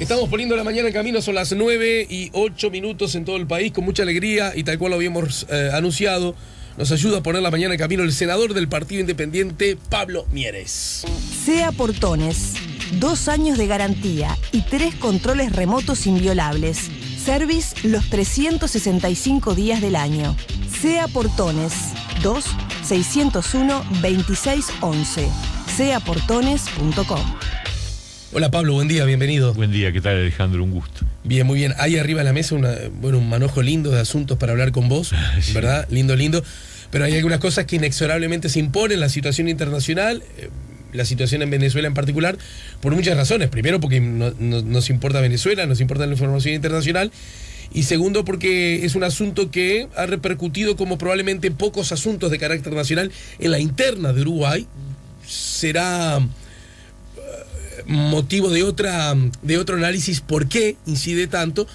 Estamos poniendo la mañana en camino, son las 9:08 en todo el país, con mucha alegría y tal cual lo habíamos anunciado. Nos ayuda a poner la mañana en camino el senador del Partido Independiente, Pablo Mieres. SEA Portones, 2 años de garantía y 3 controles remotos inviolables. Service los 365 días del año. SEA Portones, 2-601-2611. seaportones.com. Hola Pablo, buen día, bienvenido. Buen día, ¿qué tal Alejandro? Un gusto. Bien, muy bien. Ahí arriba de la mesa un manojo lindo de asuntos para hablar con vos, sí. ¿Verdad? Lindo. Pero hay algunas cosas que inexorablemente se imponen, la situación internacional, la situación en Venezuela en particular, por muchas razones. Primero, porque nos importa Venezuela, nos importa la información internacional. Y segundo, porque es un asunto que ha repercutido como probablemente pocos asuntos de carácter nacional en la interna de Uruguay. Será motivo de otro análisis por qué incide tanto.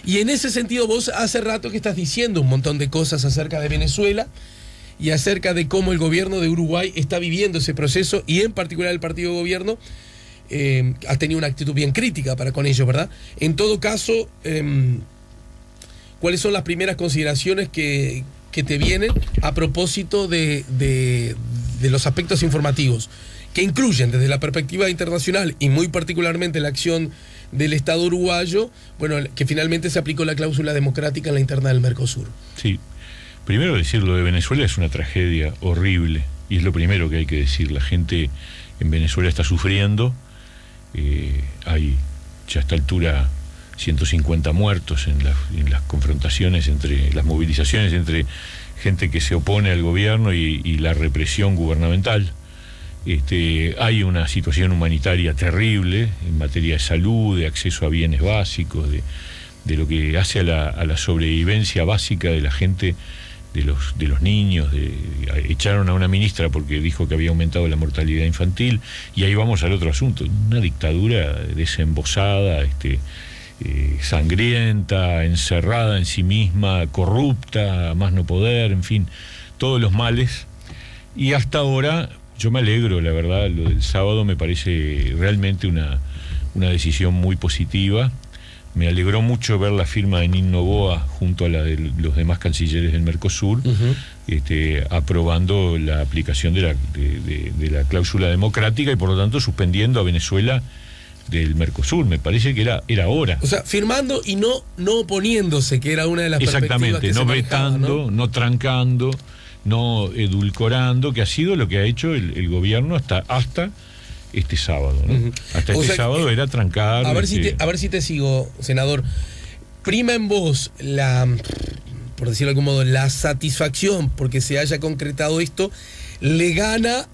Y en ese sentido vos hace rato que estás diciendo un montón de cosas acerca de Venezuela y acerca de cómo el gobierno de Uruguay está viviendo ese proceso, y en particular el partido de gobierno ha tenido una actitud bien crítica para con ello, ¿verdad? En todo caso, ¿cuáles son las primeras consideraciones que te vienen a propósito de los aspectos informativos que incluyen desde la perspectiva internacional y muy particularmente la acción del Estado uruguayo, bueno, que finalmente se aplicó la cláusula democrática en la interna del Mercosur? Sí, primero decir lo de Venezuela es una tragedia horrible, y es lo primero que hay que decir. La gente en Venezuela está sufriendo, hay ya a esta altura 150 muertos en las confrontaciones, entre las movilizaciones entre gente que se opone al gobierno y la represión gubernamental. Hay una situación humanitaria terrible en materia de salud, de acceso a bienes básicos, de lo que hace a la sobrevivencia básica de la gente, de los niños. Echaron a una ministra porque dijo que había aumentado la mortalidad infantil, y ahí vamos al otro asunto, una dictadura desembosada, sangrienta, encerrada en sí misma, corrupta, a más no poder, en fin, todos los males. Y hasta ahora yo me alegro, la verdad, lo del sábado me parece realmente una decisión muy positiva. Me alegró mucho ver la firma de Nino Noboa junto a la de los demás cancilleres del Mercosur, aprobando la aplicación de la cláusula democrática y por lo tanto suspendiendo a Venezuela del Mercosur. Me parece que era hora. O sea, firmando y no oponiéndose, que era una de las perspectivas que no se manejaba, vetando, no trancando, no edulcorando, que ha sido lo que ha hecho el gobierno hasta este sábado, ¿no? Hasta este sábado era trancar. A ver si te sigo, senador. Prima en vos por decirlo de algún modo, la satisfacción porque se haya concretado esto, ¿le gana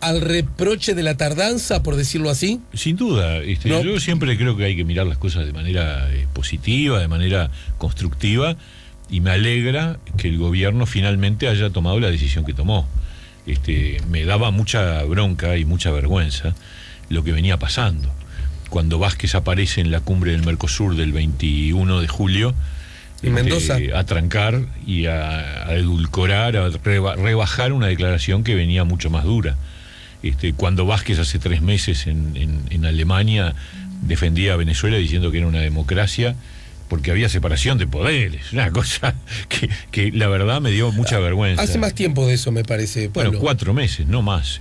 al reproche de la tardanza, por decirlo así? Sin duda. ¿No? Yo siempre creo que hay que mirar las cosas de manera positiva, de manera constructiva, y me alegra que el gobierno finalmente haya tomado la decisión que tomó. Me daba mucha bronca y mucha vergüenza lo que venía pasando. Cuando Vázquez aparece en la cumbre del Mercosur del 21 de julio, en Mendoza, a trancar y a edulcorar, a rebajar una declaración que venía mucho más dura. Cuando Vázquez hace 3 meses en Alemania defendía a Venezuela diciendo que era una democracia porque había separación de poderes, una cosa que la verdad me dio mucha vergüenza. Hace más tiempo de eso, me parece, Pablo. Bueno, 4 meses, no más,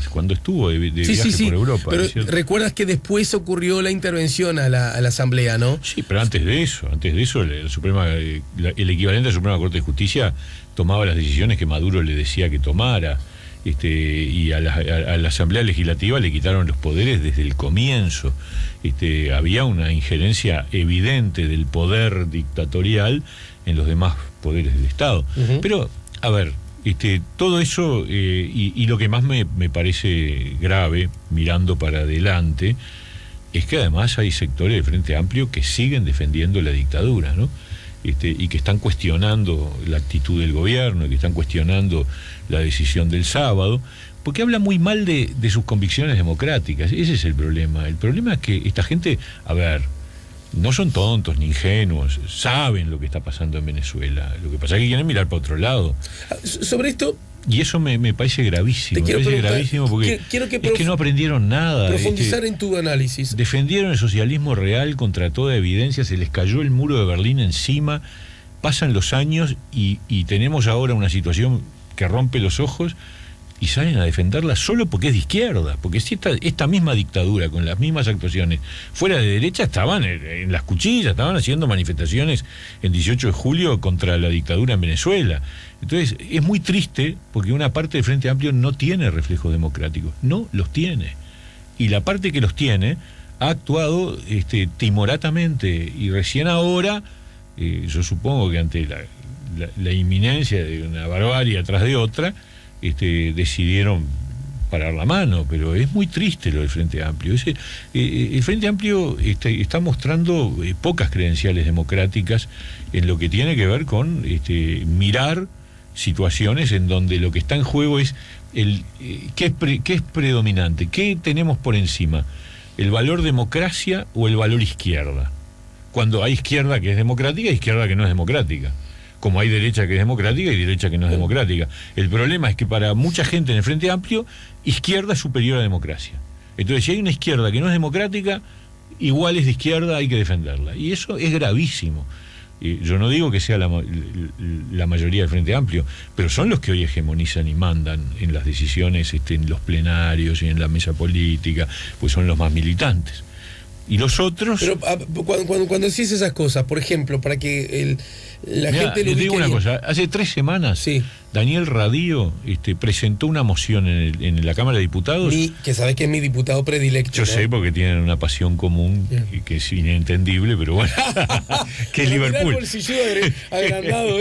cuando estuvo de viaje por Europa. Pero recuerdas que después ocurrió la intervención a la Asamblea, ¿no? Sí, pero antes de eso el equivalente a la Suprema Corte de Justicia tomaba las decisiones que Maduro le decía que tomara. Y a la Asamblea Legislativa le quitaron los poderes desde el comienzo. Había una injerencia evidente del poder dictatorial en los demás poderes del Estado. Pero, a ver, todo eso, y lo que más me parece grave, mirando para adelante, es que además hay sectores del Frente Amplio que siguen defendiendo la dictadura, ¿no? Y que están cuestionando la actitud del gobierno, y que están cuestionando la decisión del sábado, porque habla muy mal de sus convicciones democráticas. Ese es el problema. El problema es que esta gente, no son tontos ni ingenuos, saben lo que está pasando en Venezuela. Lo que pasa es que quieren mirar para otro lado. Sobre esto... Y eso me parece gravísimo. Me parece gravísimo porque quiero que es que no aprendieron nada. Profundizar en tu análisis. Defendieron el socialismo real contra toda evidencia, se les cayó el muro de Berlín encima, pasan los años y tenemos ahora una situación que rompe los ojos y salen a defenderla solo porque es de izquierda. Porque si esta misma dictadura, con las mismas actuaciones, fuera de derecha, estaban en las cuchillas, estaban haciendo manifestaciones en 18 de julio contra la dictadura en Venezuela. Entonces, es muy triste porque una parte del Frente Amplio no tiene reflejos democráticos, no los tiene. Y la parte que los tiene ha actuado timoratamente, y recién ahora, yo supongo que ante la inminencia de una barbarie atrás de otra, decidieron parar la mano, pero es muy triste lo del Frente Amplio. El Frente Amplio está mostrando pocas credenciales democráticas en lo que tiene que ver con mirar situaciones en donde lo que está en juego es ¿qué es predominante? ¿Qué tenemos por encima? ¿El valor democracia o el valor izquierda? Cuando hay izquierda que es democrática y izquierda que no es democrática. Como hay derecha que es democrática y derecha que no es democrática. El problema es que para mucha gente en el Frente Amplio, izquierda es superior a democracia. Entonces, si hay una izquierda que no es democrática, igual es de izquierda, hay que defenderla. Y eso es gravísimo. Yo no digo que sea la mayoría del Frente Amplio, pero son los que hoy hegemonizan y mandan en las decisiones, en los plenarios y en la mesa política, pues son los más militantes. Y los otros... Pero cuando decís esas cosas, por ejemplo, para que la gente lo ubique digo una bien. cosa, hace 3 semanas, sí, Daniel Radío presentó una moción en la Cámara de Diputados. Que sabés que es mi diputado predilecto. Yo sé, porque tienen una pasión común que es inentendible, pero bueno, que es Liverpool. El bolsillo agrandado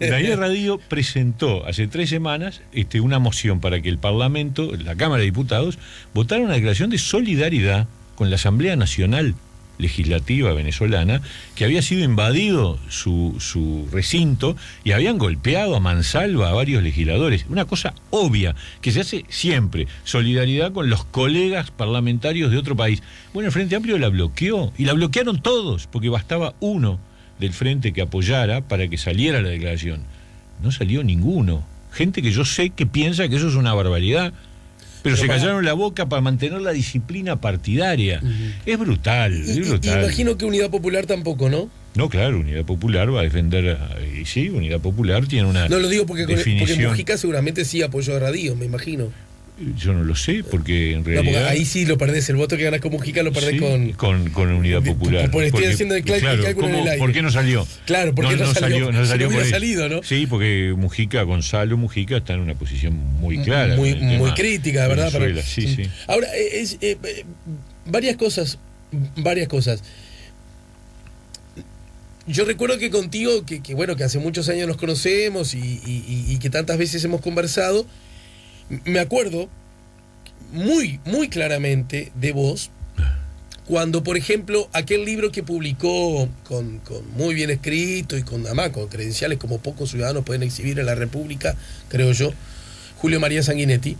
Daniel Radío presentó hace 3 semanas una moción para que el Parlamento, la Cámara de Diputados, votara una declaración de solidaridad con la Asamblea Nacional Legislativa venezolana, que había sido invadido su recinto y habían golpeado a mansalva a varios legisladores. Una cosa obvia, que se hace siempre, solidaridad con los colegas parlamentarios de otro país. Bueno, el Frente Amplio la bloqueó, y la bloquearon todos, porque bastaba uno del Frente que apoyara para que saliera la declaración. No salió ninguno. Gente que yo sé que piensa que eso es una barbaridad, pero se callaron la boca para mantener la disciplina partidaria. Es brutal, es brutal. Imagino que Unidad Popular tampoco, ¿no? No, claro, Unidad Popular va a defender... sí, Unidad Popular tiene una No lo digo porque definición. Mujica seguramente sí apoyó a Radío, me imagino. Yo no lo sé, porque en realidad... No, porque ahí sí lo perdés, el voto que ganas con Mujica lo perdés con Unidad Popular. Estoy haciendo el cálculo en el aire. ¿Por qué no salió? Claro, porque no salió si por hubiera salido, ¿no? Sí, porque Gonzalo Mujica está en una posición muy clara. Muy crítica, de verdad. Sí. Ahora, varias cosas. Yo recuerdo que contigo, que hace muchos años nos conocemos y que tantas veces hemos conversado, me acuerdo muy, muy claramente de vos cuando, por ejemplo, aquel libro que publicó con muy bien escrito y además con credenciales como pocos ciudadanos pueden exhibir en la República, creo yo, Julio María Sanguinetti,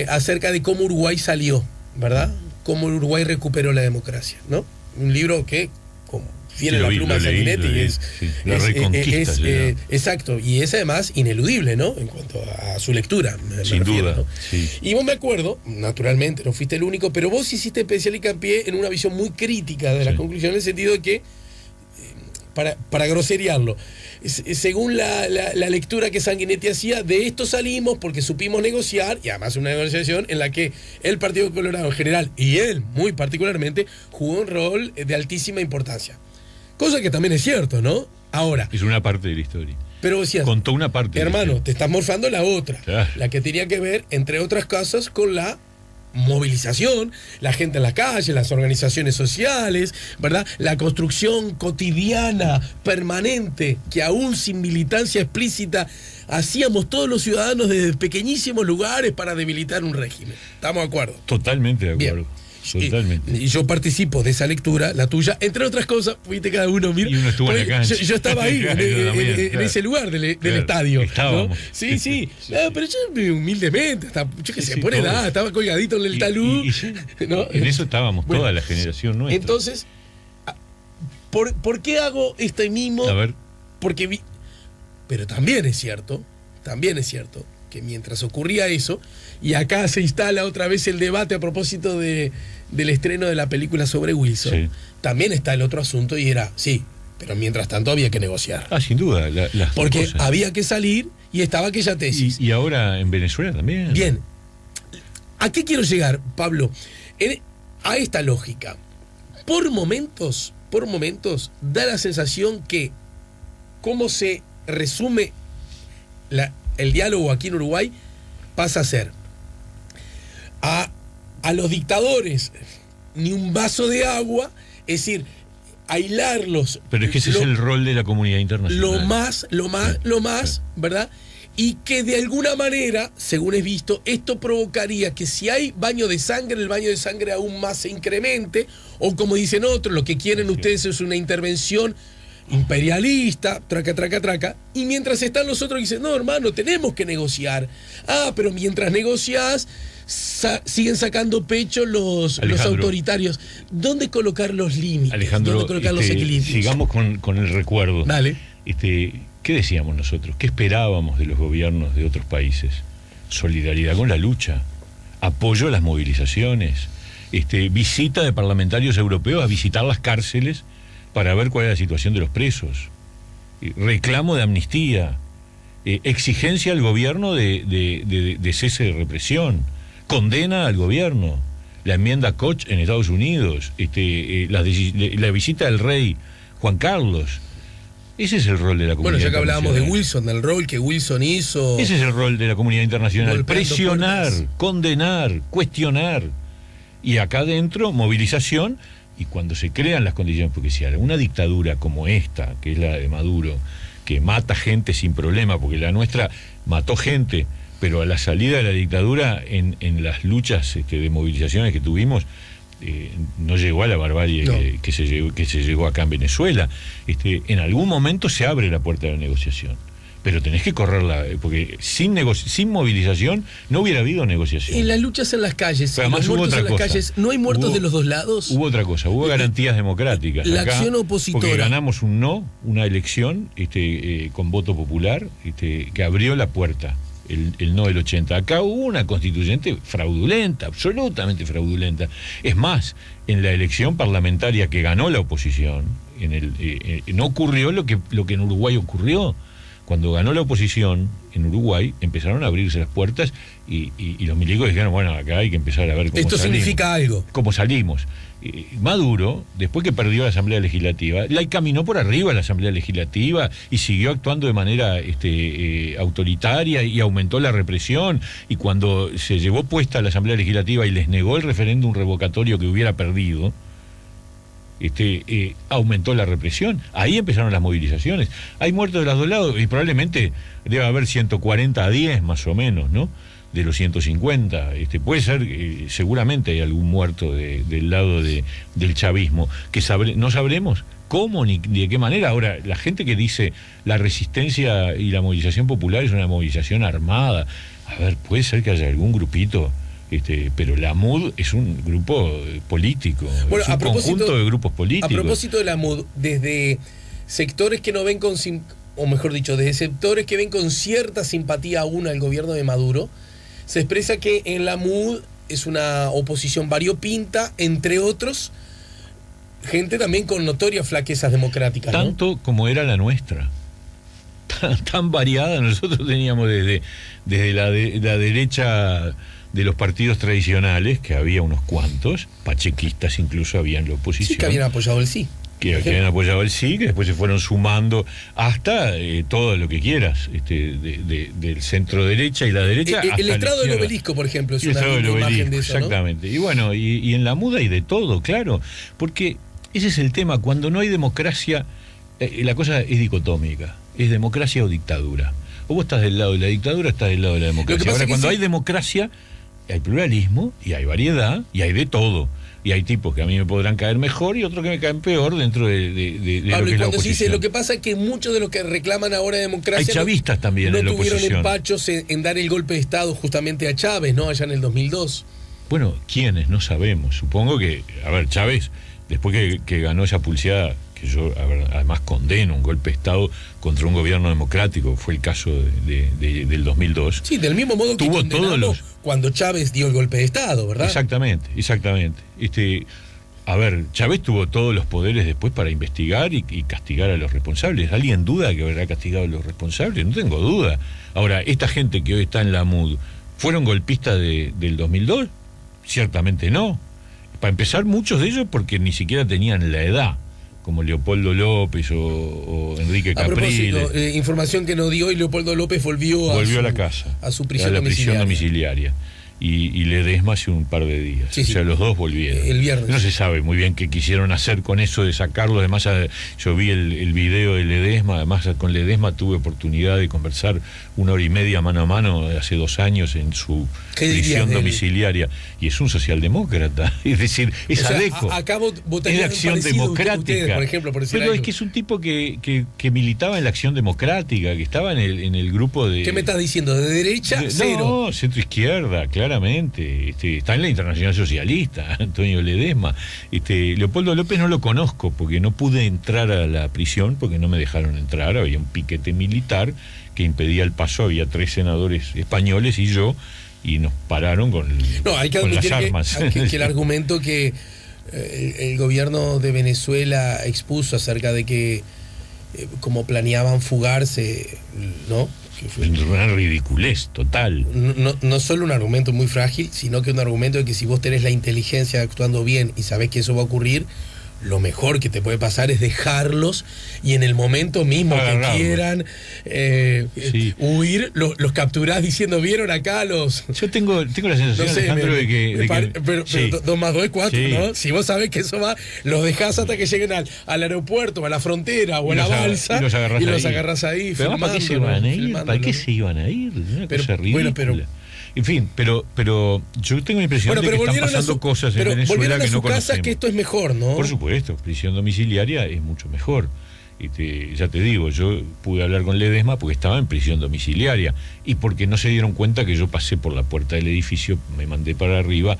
acerca de cómo Uruguay salió, ¿verdad? Cómo Uruguay recuperó la democracia, ¿no? Un libro que, como viene la pluma de Sanguinetti, la reconquista. Exacto, y es además ineludible, ¿no? En cuanto a su lectura. Sin duda. ¿no? Sí. Y vos, me acuerdo, naturalmente, no fuiste el único, pero vos hiciste especial hincapié en una visión muy crítica de la conclusión, en el sentido de que, para groseriarlo, según la lectura que Sanguinetti hacía, de esto salimos porque supimos negociar, y además una negociación en la que el Partido Colorado en general, y él muy particularmente, jugó un rol de altísima importancia. Cosa que también es cierto, ¿no? Ahora. Es una parte de la historia. Pero decías, contó una parte. Hermano, te estás morfando la otra. Claro. La que tenía que ver, entre otras cosas, con la movilización, la gente en la calle, las organizaciones sociales, ¿verdad? La construcción cotidiana, permanente, que aún sin militancia explícita hacíamos todos los ciudadanos desde pequeñísimos lugares para debilitar un régimen. ¿Estamos de acuerdo? Totalmente de acuerdo. Bien. Totalmente. Y yo participo de esa lectura, la tuya, entre otras cosas, viste, cada uno mira. Y uno estuvo en la cancha. Yo estaba ahí, en ese lugar del estadio. Estábamos. ¿no? Sí. Pero yo humildemente, yo que sé, por edad, estaba colgadito en el talud. ¿no? En eso estábamos, toda la generación nuestra. Entonces, ¿Por qué hago este mimo? A ver. Porque pero también es cierto que mientras ocurría eso, y acá se instala otra vez el debate a propósito del estreno de la película sobre Wilson, Sí. también está el otro asunto y era, sí, pero mientras tanto había que negociar. Sin duda. Las Porque cosas. había que salir y estaba aquella tesis. Y ahora en Venezuela también. Bien, ¿a qué quiero llegar, Pablo? A esta lógica. Por momentos, da la sensación que cómo se resume el diálogo aquí en Uruguay pasa a ser a los dictadores ni un vaso de agua, es decir, aislarlos. Pero es que ese es el rol de la comunidad internacional. Lo más, ¿verdad? Y que de alguna manera, según es visto, esto provocaría que si hay baño de sangre, el baño de sangre aún más se incremente, o como dicen otros, lo que quieren ustedes es una intervención imperialista, traca, y mientras están los otros que dicen, no, hermano, tenemos que negociar. Pero mientras negociás, siguen sacando pecho los autoritarios. ¿Dónde colocar los límites? Alejandro, ¿Dónde colocar los equilibrios? Sigamos con el recuerdo. Dale. ¿Qué decíamos nosotros? ¿Qué esperábamos de los gobiernos de otros países? Solidaridad con la lucha, apoyo a las movilizaciones, visita de parlamentarios europeos a visitar las cárceles para ver cuál es la situación de los presos, reclamo de amnistía, exigencia al gobierno de cese de represión, condena al gobierno, la enmienda Koch en Estados Unidos, la visita del rey Juan Carlos. Ese es el rol de la comunidad internacional. Bueno, ya que hablábamos de Wilson, del rol que Wilson hizo. Ese es el rol de la comunidad internacional. Presionar, condenar, cuestionar. Y acá adentro, movilización. Y cuando se crean las condiciones, porque si una dictadura como esta, que es la de Maduro, que mata gente sin problema, porque la nuestra mató gente, pero a la salida de la dictadura, en las luchas de movilizaciones que tuvimos, no llegó a la barbarie que se llegó acá en Venezuela. En algún momento se abre la puerta de la negociación, pero tenés que correrla, porque sin movilización no hubiera habido negociación. En las luchas en las calles, pero además hubo otra cosa. ¿No hay muertos de los dos lados? Hubo otra cosa, hubo garantías democráticas. La acción opositora. Porque ganamos una elección con voto popular que abrió la puerta. El no del 80. Acá hubo una constituyente fraudulenta, absolutamente fraudulenta. Es más, en la elección parlamentaria que ganó la oposición, no ocurrió lo que en Uruguay ocurrió. Cuando ganó la oposición en Uruguay, empezaron a abrirse las puertas y los milicos dijeron, bueno, acá hay que empezar a ver cómo esto salimos. Significa algo. Cómo salimos. Maduro, después que perdió la Asamblea Legislativa, la caminó por arriba a la Asamblea Legislativa y siguió actuando de manera autoritaria y aumentó la represión. Y cuando se llevó puesta a la Asamblea Legislativa y les negó el referéndum revocatorio que hubiera perdido, aumentó la represión. Ahí empezaron las movilizaciones. Hay muertos de los dos lados y probablemente debe haber 140 a 10 más o menos, ¿no? De los 150, puede ser, seguramente hay algún muerto del lado del chavismo, que no sabremos cómo ni de qué manera. Ahora, la gente que dice la resistencia y la movilización popular es una movilización armada, a ver, puede ser que haya algún grupito, pero la MUD es un grupo político, bueno, es un conjunto de grupos políticos. A propósito de la MUD, desde sectores que no ven o mejor dicho, desde sectores que ven con cierta simpatía aún al gobierno de Maduro, se expresa que en la MUD es una oposición variopinta, entre otros, gente también con notorias flaquezas democráticas. Tanto, ¿no?, como era la nuestra. Tan variada. Nosotros teníamos desde la derecha de los partidos tradicionales, que había unos cuantos, pachequistas incluso había en la oposición. Sí, que habían apoyado el sí. Que habían apoyado el sí, que después se fueron sumando hasta todo lo que quieras, del centro derecha y la derecha. El estrado del obelisco, por ejemplo, es una imagen de eso, ¿no? Exactamente. Y bueno, y en la MUD hay de todo, claro, porque ese es el tema. Cuando no hay democracia, la cosa es dicotómica, es democracia o dictadura. O vos estás del lado de la dictadura, estás del lado de la democracia. Ahora, cuando hay democracia, hay pluralismo, y hay variedad, y hay de todo. Y hay tipos que a mí me podrán caer mejor y otros que me caen peor dentro de Pablo, lo que es la oposición. Se dice, lo que pasa es que muchos de los que reclaman ahora democracia hay chavistas también no en la tuvieron oposición. empachos en dar el golpe de Estado justamente a Chávez, ¿no? Allá en el 2002. Bueno, ¿quiénes? No sabemos. Supongo que, a ver, Chávez, después que ganó esa pulseada que yo además condeno un golpe de Estado contra un gobierno democrático, fue el caso del 2002. Sí, del mismo modo que condenamos cuando Chávez dio el golpe de Estado, ¿verdad? Exactamente. A ver, Chávez tuvo todos los poderes después para investigar y castigar a los responsables. ¿Alguien duda que habrá castigado a los responsables? No tengo duda. Ahora, esta gente que hoy está en la MUD, ¿fueron golpistas del 2002? Ciertamente no. Para empezar, muchos de ellos porque ni siquiera tenían la edad, como Leopoldo López o Enrique Capriles. A propósito, información que nos dio, y Leopoldo López volvió a la casa, a su prisión domiciliaria. Y Ledesma hace un par de días. Sí, o sea, los dos volvieron. El viernes. No se sabe muy bien qué quisieron hacer con eso de sacarlo. Además, yo vi el video de Ledesma. Además, con Ledesma tuve oportunidad de conversar 1 hora y media mano a mano hace 2 años en su prisión domiciliaria. Y es un socialdemócrata. Es decir, es ADECO. Es de Acción Democrática. Ustedes, por ejemplo, pero es que es un tipo que militaba en la Acción Democrática, que estaba en el grupo de... ¿Qué me estás diciendo? ¿De derecha? Cero. No, centro-izquierda, claramente. Está en la Internacional Socialista, Antonio Ledesma. Leopoldo López no lo conozco porque no pude entrar a la prisión porque no me dejaron entrar. Había un piquete militar que impedía el paso. Había 3 senadores españoles y yo, y nos pararon con las armas. Que el argumento que el gobierno de Venezuela expuso acerca de que como planeaban fugarse, ¿no? Fue una ridiculez total. No solo un argumento muy frágil, sino que un argumento de que si vos tenés la inteligencia actuando bien y sabés que eso va a ocurrir, lo mejor que te puede pasar es dejarlos y en el momento mismo que quieran huir, los capturás diciendo, ¿vieron acá los...? Yo tengo la sensación, Alejandro, de que... Pero 2 más 2 es 4, sí. ¿No? Si vos sabés que eso va, los dejás hasta que lleguen al aeropuerto, a la frontera o a la balsa, y los agarrás ahí. Pero ¿para qué se iban a ir? ¿Para qué se iban a ir? Una cosa ridícula. En fin, pero yo tengo la impresión de que están pasando cosas en Venezuela que no conocemos. Que esto es mejor, ¿no? Por supuesto, prisión domiciliaria es mucho mejor. Ya te digo, yo pude hablar con Ledesma porque estaba en prisión domiciliaria y porque no se dieron cuenta que yo pasé por la puerta del edificio, me mandé para arriba,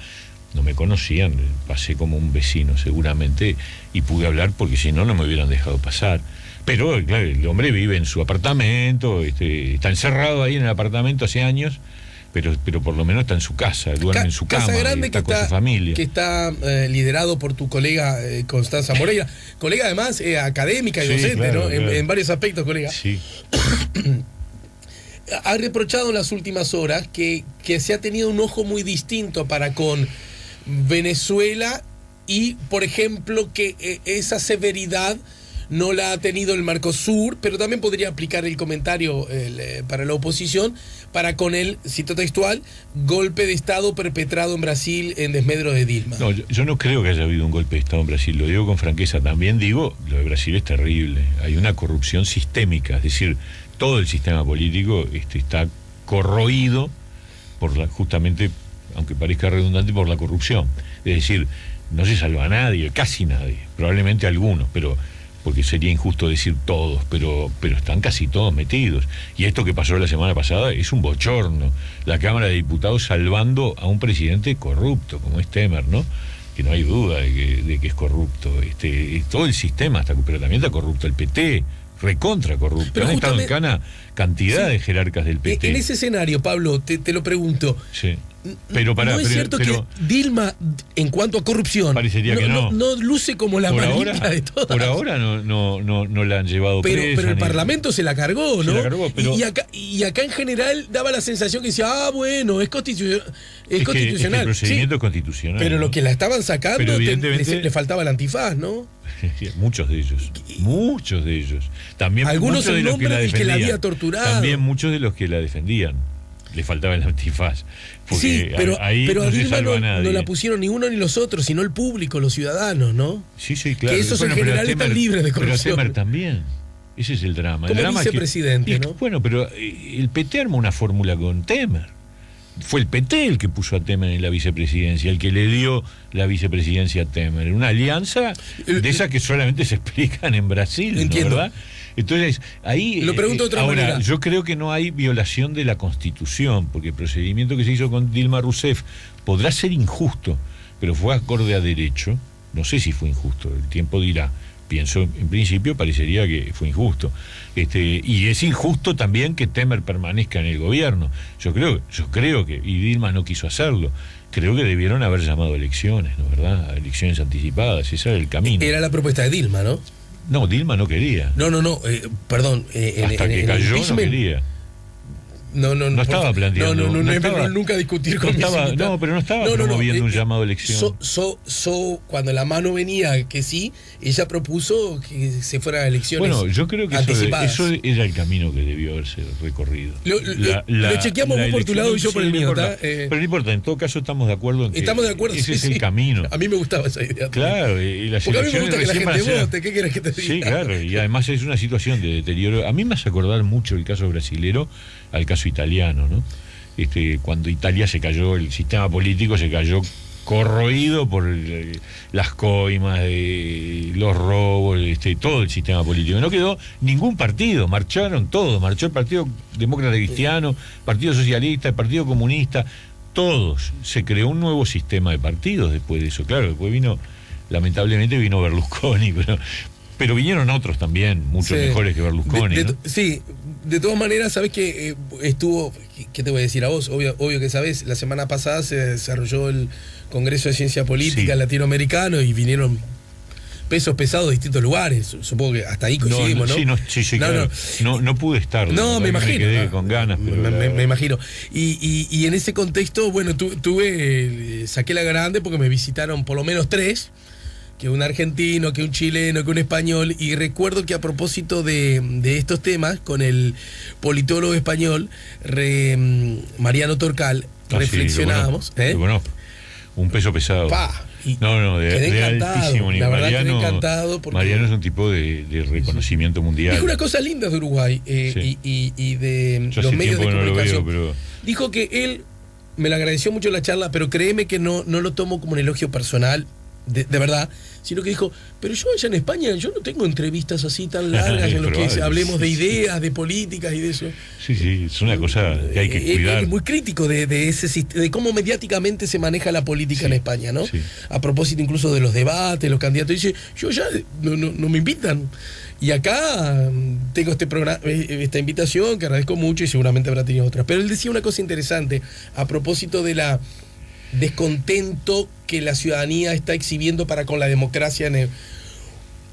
no me conocían, pasé como un vecino seguramente y pude hablar porque si no, no me hubieran dejado pasar. Pero claro, el hombre vive en su apartamento, está encerrado ahí en el apartamento hace años. Pero por lo menos está en su casa, duerme en su cama, grande está con su familia. Que está liderado por tu colega Constanza Moreira, colega además académica y docente, claro, ¿no? Claro. En varios aspectos, colega. Sí. Ha reprochado en las últimas horas que se ha tenido un ojo muy distinto para con Venezuela y, por ejemplo, que esa severidad no la ha tenido el Mercosur, pero también podría aplicar el comentario para la oposición, para con el, cito textual, golpe de Estado perpetrado en Brasil en desmedro de Dilma. No, yo no creo que haya habido un golpe de Estado en Brasil, lo digo con franqueza. También digo, lo de Brasil es terrible, hay una corrupción sistémica, es decir, todo el sistema político está corroído por justamente, aunque parezca redundante, por la corrupción. Es decir, no se salva a nadie, casi nadie, probablemente algunos, porque sería injusto decir todos, pero están casi todos metidos. Y esto que pasó la semana pasada es un bochorno. La Cámara de Diputados salvando a un presidente corrupto, como es Temer, ¿no? Que no hay duda de que es corrupto. Todo el sistema está, pero también está corrupto el PT, recontra corrupto. Pero han estado en cana cantidad de jerarcas del PT. En ese escenario, Pablo, te lo pregunto. Sí. Pero ¿no es cierto que Dilma, en cuanto a corrupción, parecería que no luce como la más limpia de todas? Por ahora no la han llevado presa. Pero el Parlamento se la cargó, ¿no? Se la cargó, pero... y acá en general daba la sensación que decía, bueno, es constitucional. Es el procedimiento es constitucional. Pero lo que la estaban sacando, evidentemente... le faltaba el antifaz, ¿no? Muchos de ellos. También algunos muchos de los que la defendían. Que la había torturado. También muchos de los que la defendían. Le faltaba el antifaz. Sí, pero ahí a Dilma no la pusieron ni uno ni los otros, sino el público, los ciudadanos, ¿no? Sí, claro. Que esos en general están libres de corrupción. Pero Temer también. Ese es el drama. Como el drama vicepresidente, es que, ¿no? Bueno, pero el PT armó una fórmula con Temer. Fue el PT el que puso a Temer en la vicepresidencia, el que le dio la vicepresidencia a Temer. Una alianza de esas que solamente se explican en Brasil, entiendo. ¿no? ¿Verdad? Entonces, ahí... Lo pregunto de otra manera. Yo creo que no hay violación de la Constitución, porque el procedimiento que se hizo con Dilma Rousseff podrá ser injusto, pero fue acorde a derecho. No sé si fue injusto, el tiempo dirá, pienso, en principio, parecería que fue injusto. Y es injusto también que Temer permanezca en el gobierno. Yo creo que, y Dilma no quiso hacerlo, creo que debieron haber llamado elecciones, ¿no verdad? Elecciones anticipadas, ese era el camino. Era la propuesta de Dilma, ¿no? No, Dilma no quería. No, perdón. Hasta que cayó no quería. No estaba planteando. No estaba, nunca discutir con pero no estaba promoviendo un llamado a elección. Cuando la mano venía que sí, ella propuso que se fuera a elecciones. Bueno, yo creo que eso era el camino que debió haberse recorrido. Lo chequeamos vos por tu lado y yo por el mío, ¿está? Pero no importa, en todo caso estamos de acuerdo en que ese es el camino. A mí me gustaba esa idea. Claro, y las porque elecciones a mí me gusta que la gente vote, ¿qué quieres que te diga? Sí, claro, y además es una situación de deterioro. A mí me hace acordar mucho el caso brasilero al caso italiano, ¿no? Cuando Italia se cayó, el sistema político se cayó corroído por las coimas, los robos, todo el sistema político. No quedó ningún partido, marcharon todos, marchó el Partido Demócrata Cristiano, Partido Socialista, el Partido Comunista, todos. Se creó un nuevo sistema de partidos después de eso. Claro, después lamentablemente vino Berlusconi, pero vinieron otros también, mucho mejores que Berlusconi. ¿no? Sí, de todas maneras, sabes que estuvo, ¿qué te voy a decir a vos? Obvio que sabes, la semana pasada se desarrolló el Congreso de Ciencia Política Latinoamericano y vinieron pesos pesados de distintos lugares. Supongo que hasta ahí coincidimos, ¿no? Sí, claro. No pude estar. No, me imagino. Me quedé con ganas. Me imagino. Y en ese contexto, bueno, saqué la grande porque me visitaron por lo menos 3. Que un argentino, que un chileno, que un español, y recuerdo que a propósito de estos temas, con el politólogo español Mariano Torcal, reflexionábamos. Lo conozco. Un peso pesado. De altísimo nivel. La verdad quedé encantado. Mariano es un tipo de reconocimiento mundial. Dijo una cosa linda de Uruguay y de los medios de comunicación. Dijo que él me lo agradeció mucho la charla, pero créeme que no lo tomo como un elogio personal. De verdad, sino que dijo, pero yo allá en España yo no tengo entrevistas así tan largas en las que hablemos de ideas, de políticas y de eso. Sí, es una cosa que hay que cuidar. Es muy crítico de cómo mediáticamente se maneja la política en España, ¿no? Sí. A propósito incluso de los debates, los candidatos, dice, yo ya no me invitan. Y acá tengo esta invitación que agradezco mucho y seguramente habrá tenido otras. Pero él decía una cosa interesante a propósito de la descontento que la ciudadanía está exhibiendo para con la democracia,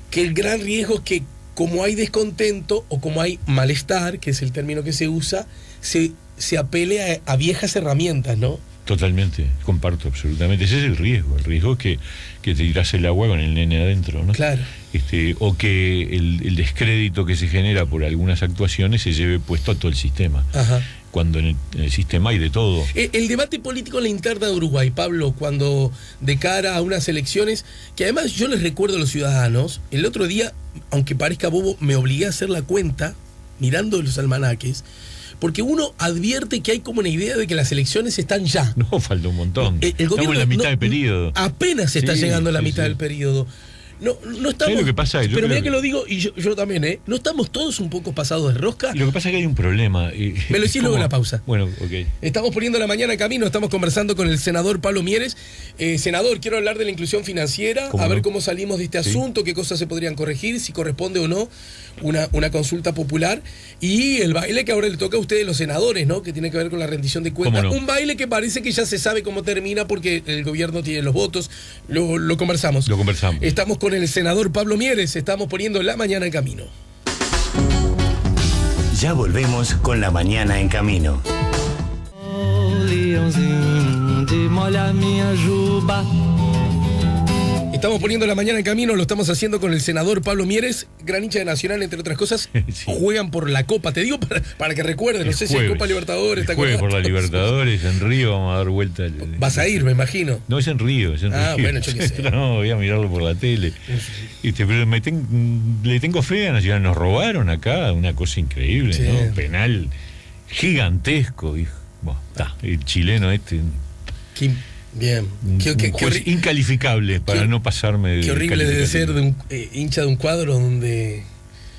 que el gran riesgo es que como hay descontento o como hay malestar, que es el término que se usa, se apele a viejas herramientas, ¿no? Totalmente, comparto absolutamente. Ese es el riesgo es que te tiras el agua con el nene adentro, ¿no? Claro. O que el descrédito que se genera por algunas actuaciones se lleve puesto a todo el sistema. Ajá. Cuando en el sistema hay de todo. El debate político en la interna de Uruguay, Pablo, cuando de cara a unas elecciones, que además yo les recuerdo a los ciudadanos, el otro día, aunque parezca bobo, me obligué a hacer la cuenta, mirando los almanaques, porque uno advierte que hay como una idea de que las elecciones están ya. No, falta un montón. Estamos en la mitad del periodo. Apenas está llegando a la mitad del periodo. No estamos. Lo que pasa? Pero mira que lo digo, y yo también, ¿no estamos todos un poco pasados de rosca? Y lo que pasa es que hay un problema. Me lo decís luego en la pausa. Bueno, ok. Estamos poniendo la mañana en camino, estamos conversando con el senador Pablo Mieres. Senador, quiero hablar de la inclusión financiera, a ver cómo salimos de este asunto, qué cosas se podrían corregir, si corresponde o no una consulta popular. Y el baile que ahora le toca a ustedes, los senadores, ¿no? Que tiene que ver con la rendición de cuentas. Un baile que parece que ya se sabe cómo termina porque el gobierno tiene los votos. Lo conversamos. Estamos con el senador Pablo Mieres, estamos poniendo la mañana en camino. Ya volvemos con la mañana en camino. Estamos poniendo la mañana en camino, lo estamos haciendo con el senador Pablo Mieres, gran hincha de Nacional, entre otras cosas. Sí. Juegan por la Copa, te digo para que recuerden, no sé si es Copa Libertadores. Juegan por la Libertadores, en Río vamos a dar vuelta. Vas a ir, me imagino. No, es en Río, Río. Bueno, yo qué sé. No, voy a mirarlo por la tele. Pero le tengo fe a Nacional, nos robaron acá, una cosa increíble, sí. ¿No? Penal gigantesco, hijo. Bueno, el chileno Bien. Qué incalificable para no pasarme. Qué horrible debe ser de un hincha de un cuadro donde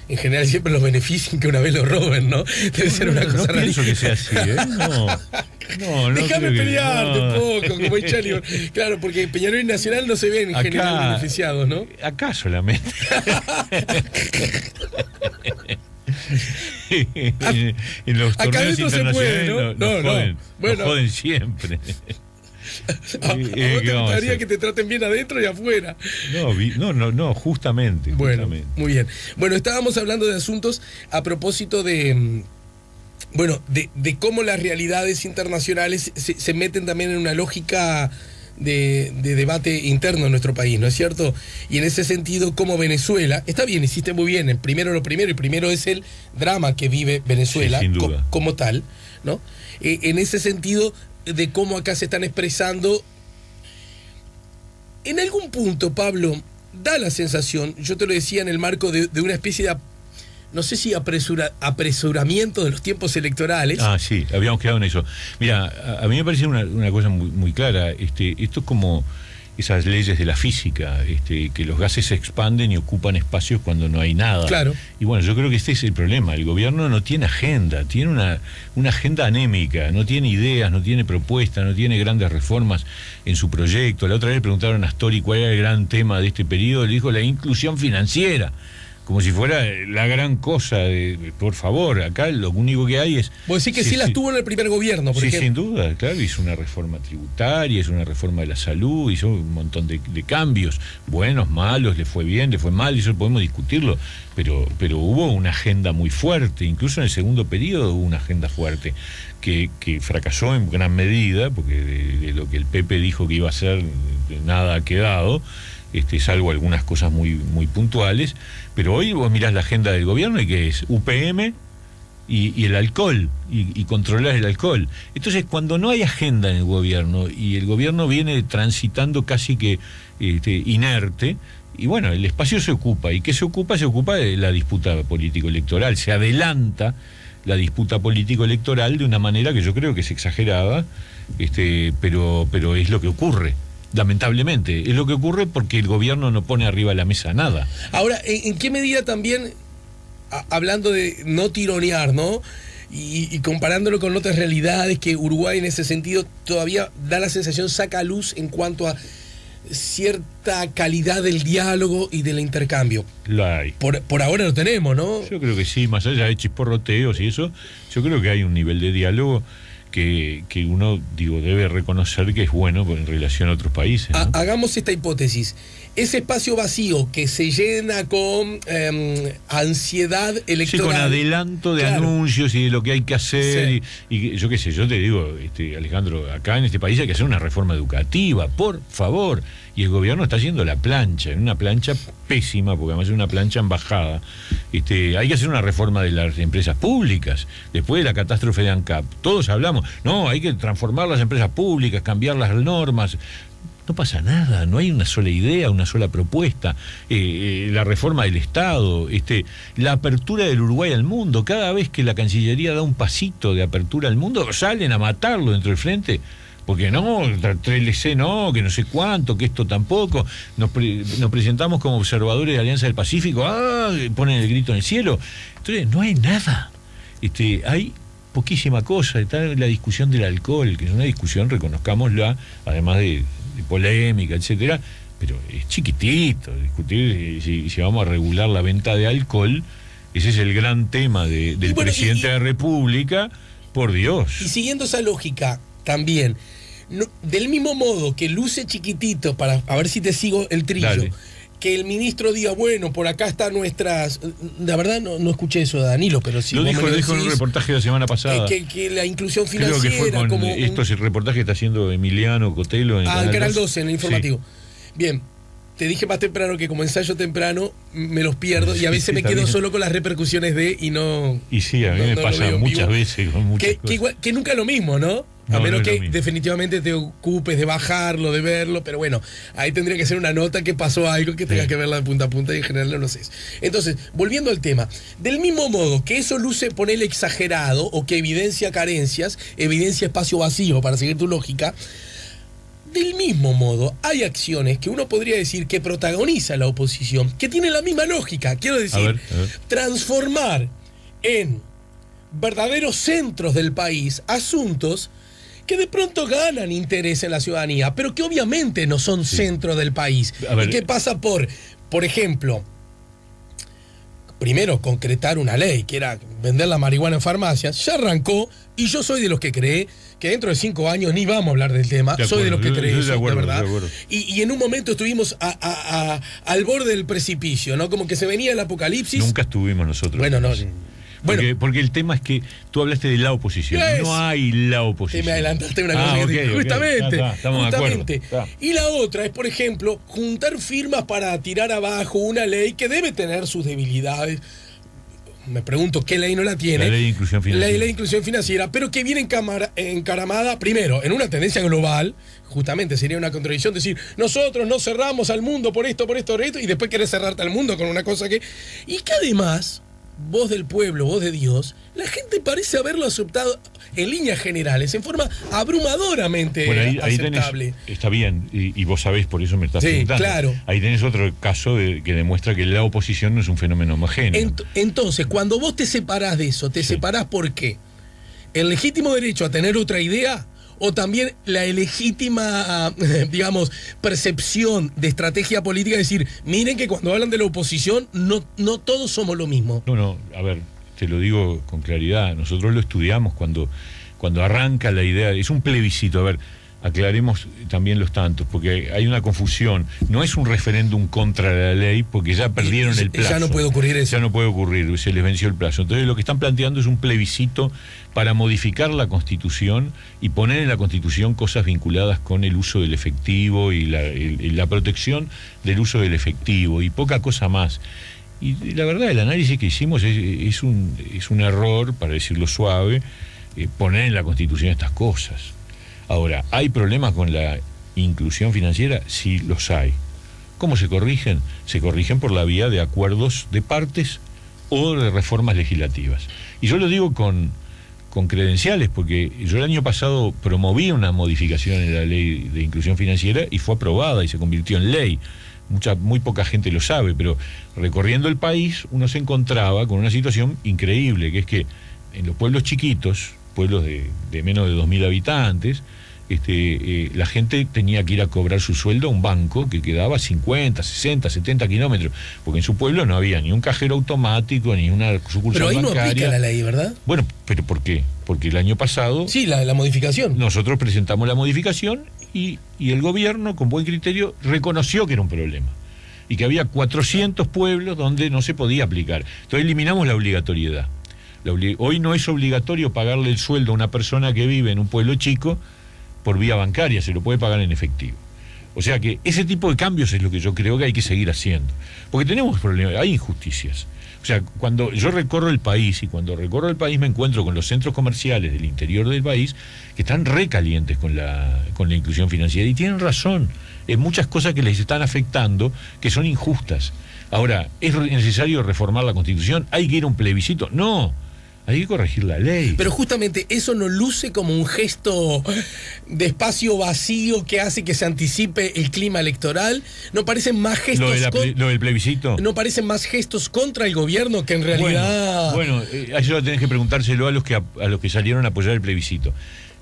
en general siempre los benefician que una vez lo roben, ¿no? Debe ser una cosa No pienso que sea así, ¿eh? No. No, no Déjame creo que- pelearte no. un poco, como hincha de Liverpool. Claro, porque Peñarol y Nacional no se ven en Acá- general beneficiados, ¿no? Acá solamente. En los Acá torneos adentro se puede, internacionales ¿no? nos No. joden, Bueno. nos joden siempre. ¿A vos ¿qué te vamos a gustaría hacer? que te traten bien adentro y afuera? No, justamente. Bueno, justamente. muy bien. Bueno, estábamos hablando de asuntos a propósito de cómo las realidades internacionales se meten también en una lógica de debate interno en nuestro país, ¿no es cierto? Y en ese sentido, como Venezuela, está bien, hiciste muy bien, el primero es el drama que vive Venezuela, Sí, sin duda. como tal, ¿no? En ese sentido, de cómo acá se están expresando, en algún punto, Pablo, da la sensación, yo te lo decía en el marco de una especie de, no sé si apresuramiento de los tiempos electorales. Ah, sí, habíamos quedado en eso. Mira, a mí me parece una cosa muy clara. Esto es como esas leyes de la física, que los gases se expanden y ocupan espacios cuando no hay nada. Claro. Y bueno, yo creo que este es el problema. El gobierno no tiene agenda, tiene una agenda anémica, no tiene ideas, no tiene propuestas, no tiene grandes reformas en su proyecto. La otra vez le preguntaron a Astori cuál era el gran tema de este periodo, le dijo la inclusión financiera. Como si fuera la gran cosa, por favor, acá lo único que hay es... Vos decís que sí las tuvo en el primer gobierno, por Sí, ejemplo. sin duda, claro, hizo una reforma tributaria, hizo una reforma de la salud, hizo un montón de cambios, buenos, malos, le fue bien, le fue mal, eso podemos discutirlo, pero hubo una agenda muy fuerte, incluso en el segundo periodo hubo una agenda fuerte, que fracasó en gran medida, porque de lo que el Pepe dijo que iba a hacer, nada ha quedado, salvo algunas cosas muy puntuales, pero hoy vos mirás la agenda del gobierno y que es UPM y el alcohol, y controlar el alcohol. Entonces, cuando no hay agenda en el gobierno y el gobierno viene transitando casi que inerte, y bueno, el espacio se ocupa. ¿Y qué se ocupa? Se ocupa de la disputa político-electoral. Se adelanta la disputa político-electoral de una manera que yo creo que es exagerada, pero es lo que ocurre. Lamentablemente, es lo que ocurre porque el gobierno no pone arriba de la mesa nada. Ahora, ¿en qué medida también, hablando de no tironear, ¿no? Y comparándolo con otras realidades, que Uruguay en ese sentido todavía da la sensación, saca a luz en cuanto a cierta calidad del diálogo y del intercambio? La hay. Por ahora lo tenemos, ¿no? Yo creo que sí, más allá de chisporroteos y eso, yo creo que hay un nivel de diálogo que uno, debe reconocer que es bueno en relación a otros países, ¿no? Hagamos esta hipótesis. Ese espacio vacío que se llena con ansiedad electoral. Sí, con adelanto de Claro. anuncios y de lo que hay que hacer. Sí. Y yo qué sé, yo te digo, Alejandro, acá en este país hay que hacer una reforma educativa, por favor. Y el gobierno está haciendo la plancha, en una plancha pésima, porque además es una plancha en bajada. Hay que hacer una reforma de las empresas públicas, después de la catástrofe de ANCAP. Todos hablamos, no, hay que transformar las empresas públicas, cambiar las normas. No pasa nada, no hay una sola idea, una sola propuesta. La reforma del Estado, la apertura del Uruguay al mundo. Cada vez que la Cancillería da un pasito de apertura al mundo, salen a matarlo dentro del frente. Porque no, 3LC no, que no sé cuánto, que esto tampoco. Nos presentamos como observadores de Alianza del Pacífico, ponen el grito en el cielo. Entonces, no hay nada. Hay poquísima cosa. Está la discusión del alcohol, que es una discusión, reconozcámosla, además de polémica, etcétera, pero es chiquitito discutir si vamos a regular la venta de alcohol. Ese es el gran tema del presidente de la República, por Dios. Y siguiendo esa lógica también, del mismo modo que luce chiquitito, para a ver si te sigo el trillo, Dale. que el ministro diga, bueno, por acá están nuestras... La verdad no escuché eso de Danilo, pero si Lo vos dijo me lo en un decís, reportaje la semana pasada. que la inclusión Creo financiera... que fue con como esto es el reportaje que está haciendo Emiliano Cotelo en en Canal 12, 12, en el informativo. Bien, te dije más temprano que como ensayo temprano me los pierdo y a veces Sí, me está quedo bien. solo con las repercusiones de y no... Y sí, a mí no me lo pasa veo en muchas vivo. veces con muchas cosas. Que nunca es lo mismo, ¿no? A No, menos no es lo que mismo. definitivamente te ocupes de bajarlo, de verlo, pero bueno, ahí tendría que ser una nota que pasó algo que tengas Sí. que verla de punta a punta y en general no lo sé. Entonces, volviendo al tema, del mismo modo que eso luce ponerle exagerado o que evidencia carencias, evidencia espacio vacío, para seguir tu lógica, del mismo modo hay acciones que uno podría decir que protagoniza la oposición, que tienen la misma lógica, quiero decir, A ver. transformar en verdaderos centros del país asuntos que de pronto ganan interés en la ciudadanía, pero que obviamente no son centro del país. ¿Y qué pasa por ejemplo, primero concretar una ley, que era vender la marihuana en farmacias? Ya arrancó, y yo soy de los que cree que dentro de 5 años ni vamos a hablar del tema. Soy de los que cree eso, de verdad. Y en un momento estuvimos al borde del precipicio, ¿no? Como que se venía el apocalipsis. Nunca estuvimos nosotros. Bueno, no. Porque el tema es que tú hablaste de la oposición. No hay la oposición. Me adelantaste una cosa justamente. Estamos justamente. De acuerdo. Y la otra es, por ejemplo, juntar firmas para tirar abajo una ley que debe tener sus debilidades. Me pregunto qué ley no la tiene. La ley de inclusión financiera. La ley de inclusión financiera, pero que viene encaramada, primero, en una tendencia global. Justamente sería una contradicción decir, nosotros no cerramos al mundo por esto, y después querés cerrarte al mundo con una cosa que... Y que además, voz del pueblo, voz de Dios, la gente parece haberlo aceptado en líneas generales, en forma abrumadoramente aceptable. Está bien, y vos sabés, por eso me estás preguntando. Claro. Ahí tenés otro caso que demuestra que la oposición no es un fenómeno homogéneo. Entonces, cuando vos te separás de eso, separás ¿por qué? ¿El legítimo derecho a tener otra idea? ¿O también la ilegítima, digamos, percepción de estrategia política? Es decir, miren que cuando hablan de la oposición, no todos somos lo mismo. No, a ver, te lo digo con claridad. Nosotros lo estudiamos cuando arranca la idea. Es un plebiscito. A ver, aclaremos también los tantos, porque hay una confusión. No es un referéndum contra la ley, porque ya perdieron el plazo. Ya no puede ocurrir eso. Ya no puede ocurrir, se les venció el plazo. Entonces lo que están planteando es un plebiscito para modificar la Constitución y poner en la Constitución cosas vinculadas con el uso del efectivo y la protección del uso del efectivo y poca cosa más. Y la verdad, el análisis que hicimos es un error, para decirlo suave, poner en la Constitución estas cosas. Ahora, ¿hay problemas con la inclusión financiera? Sí, los hay. ¿Cómo se corrigen? Se corrigen por la vía de acuerdos de partes o de reformas legislativas. Y yo lo digo con credenciales, porque yo el año pasado promoví una modificación en la ley de inclusión financiera y fue aprobada y se convirtió en ley. Muy poca gente lo sabe, pero recorriendo el país uno se encontraba con una situación increíble, que es que en los pueblos chiquitos, pueblos de menos de 2.000 habitantes, la gente tenía que ir a cobrar su sueldo a un banco que quedaba 50, 60, 70 kilómetros, porque en su pueblo no había ni un cajero automático, ni una sucursal pero ahí bancaria. No aplica la ley, ¿verdad? Bueno, ¿pero por qué? Porque el año pasado... Sí, la modificación. Nosotros presentamos la modificación y el gobierno, con buen criterio, reconoció que era un problema y que había 400 pueblos donde no se podía aplicar. Entonces eliminamos la obligatoriedad. Hoy no es obligatorio pagarle el sueldo a una persona que vive en un pueblo chico por vía bancaria, se lo puede pagar en efectivo. O sea que ese tipo de cambios es lo que yo creo que hay que seguir haciendo. Porque tenemos problemas, hay injusticias. O sea, cuando yo recorro el país, y cuando recorro el país me encuentro con los centros comerciales del interior del país que están recalientes con la inclusión financiera, y tienen razón. Es muchas cosas que les están afectando que son injustas. Ahora, ¿es necesario reformar la Constitución? ¿Hay que ir a un plebiscito? No. Hay que corregir la ley. Pero justamente eso no luce como un gesto de espacio vacío que hace que se anticipe el clima electoral. ¿No parecen más gestos... ¿Lo del plebiscito? ¿No parecen más gestos contra el gobierno que en realidad... Bueno, eso tenés que preguntárselo a los que salieron a apoyar el plebiscito.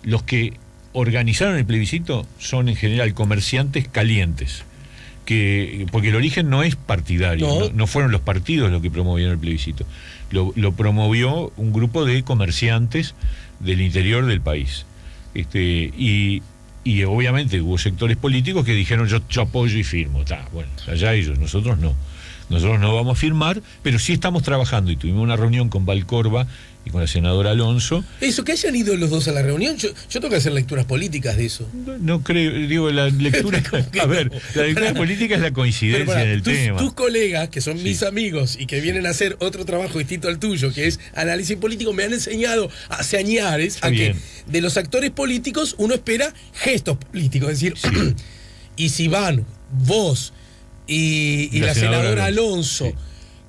Los que organizaron el plebiscito son en general comerciantes calientes. Porque el origen no es partidario, no fueron los partidos los que promovieron el plebiscito. Lo promovió un grupo de comerciantes del interior del país. Y obviamente hubo sectores políticos que dijeron yo apoyo y firmo. Bueno, allá ellos, nosotros no. Nosotros no vamos a firmar, pero sí estamos trabajando, y tuvimos una reunión con Valcorba y con la senadora Alonso. Eso, que hayan ido los dos a la reunión, yo tengo que hacer lecturas políticas de eso. No creo, digo, la lectura... A ver, la lectura política es la coincidencia en el tema. Tus colegas, que son mis amigos y que vienen a hacer otro trabajo distinto al tuyo, que es análisis político, me han enseñado hace añares a que de los actores políticos uno espera gestos políticos. Es decir, y si van vos y la senadora Alonso,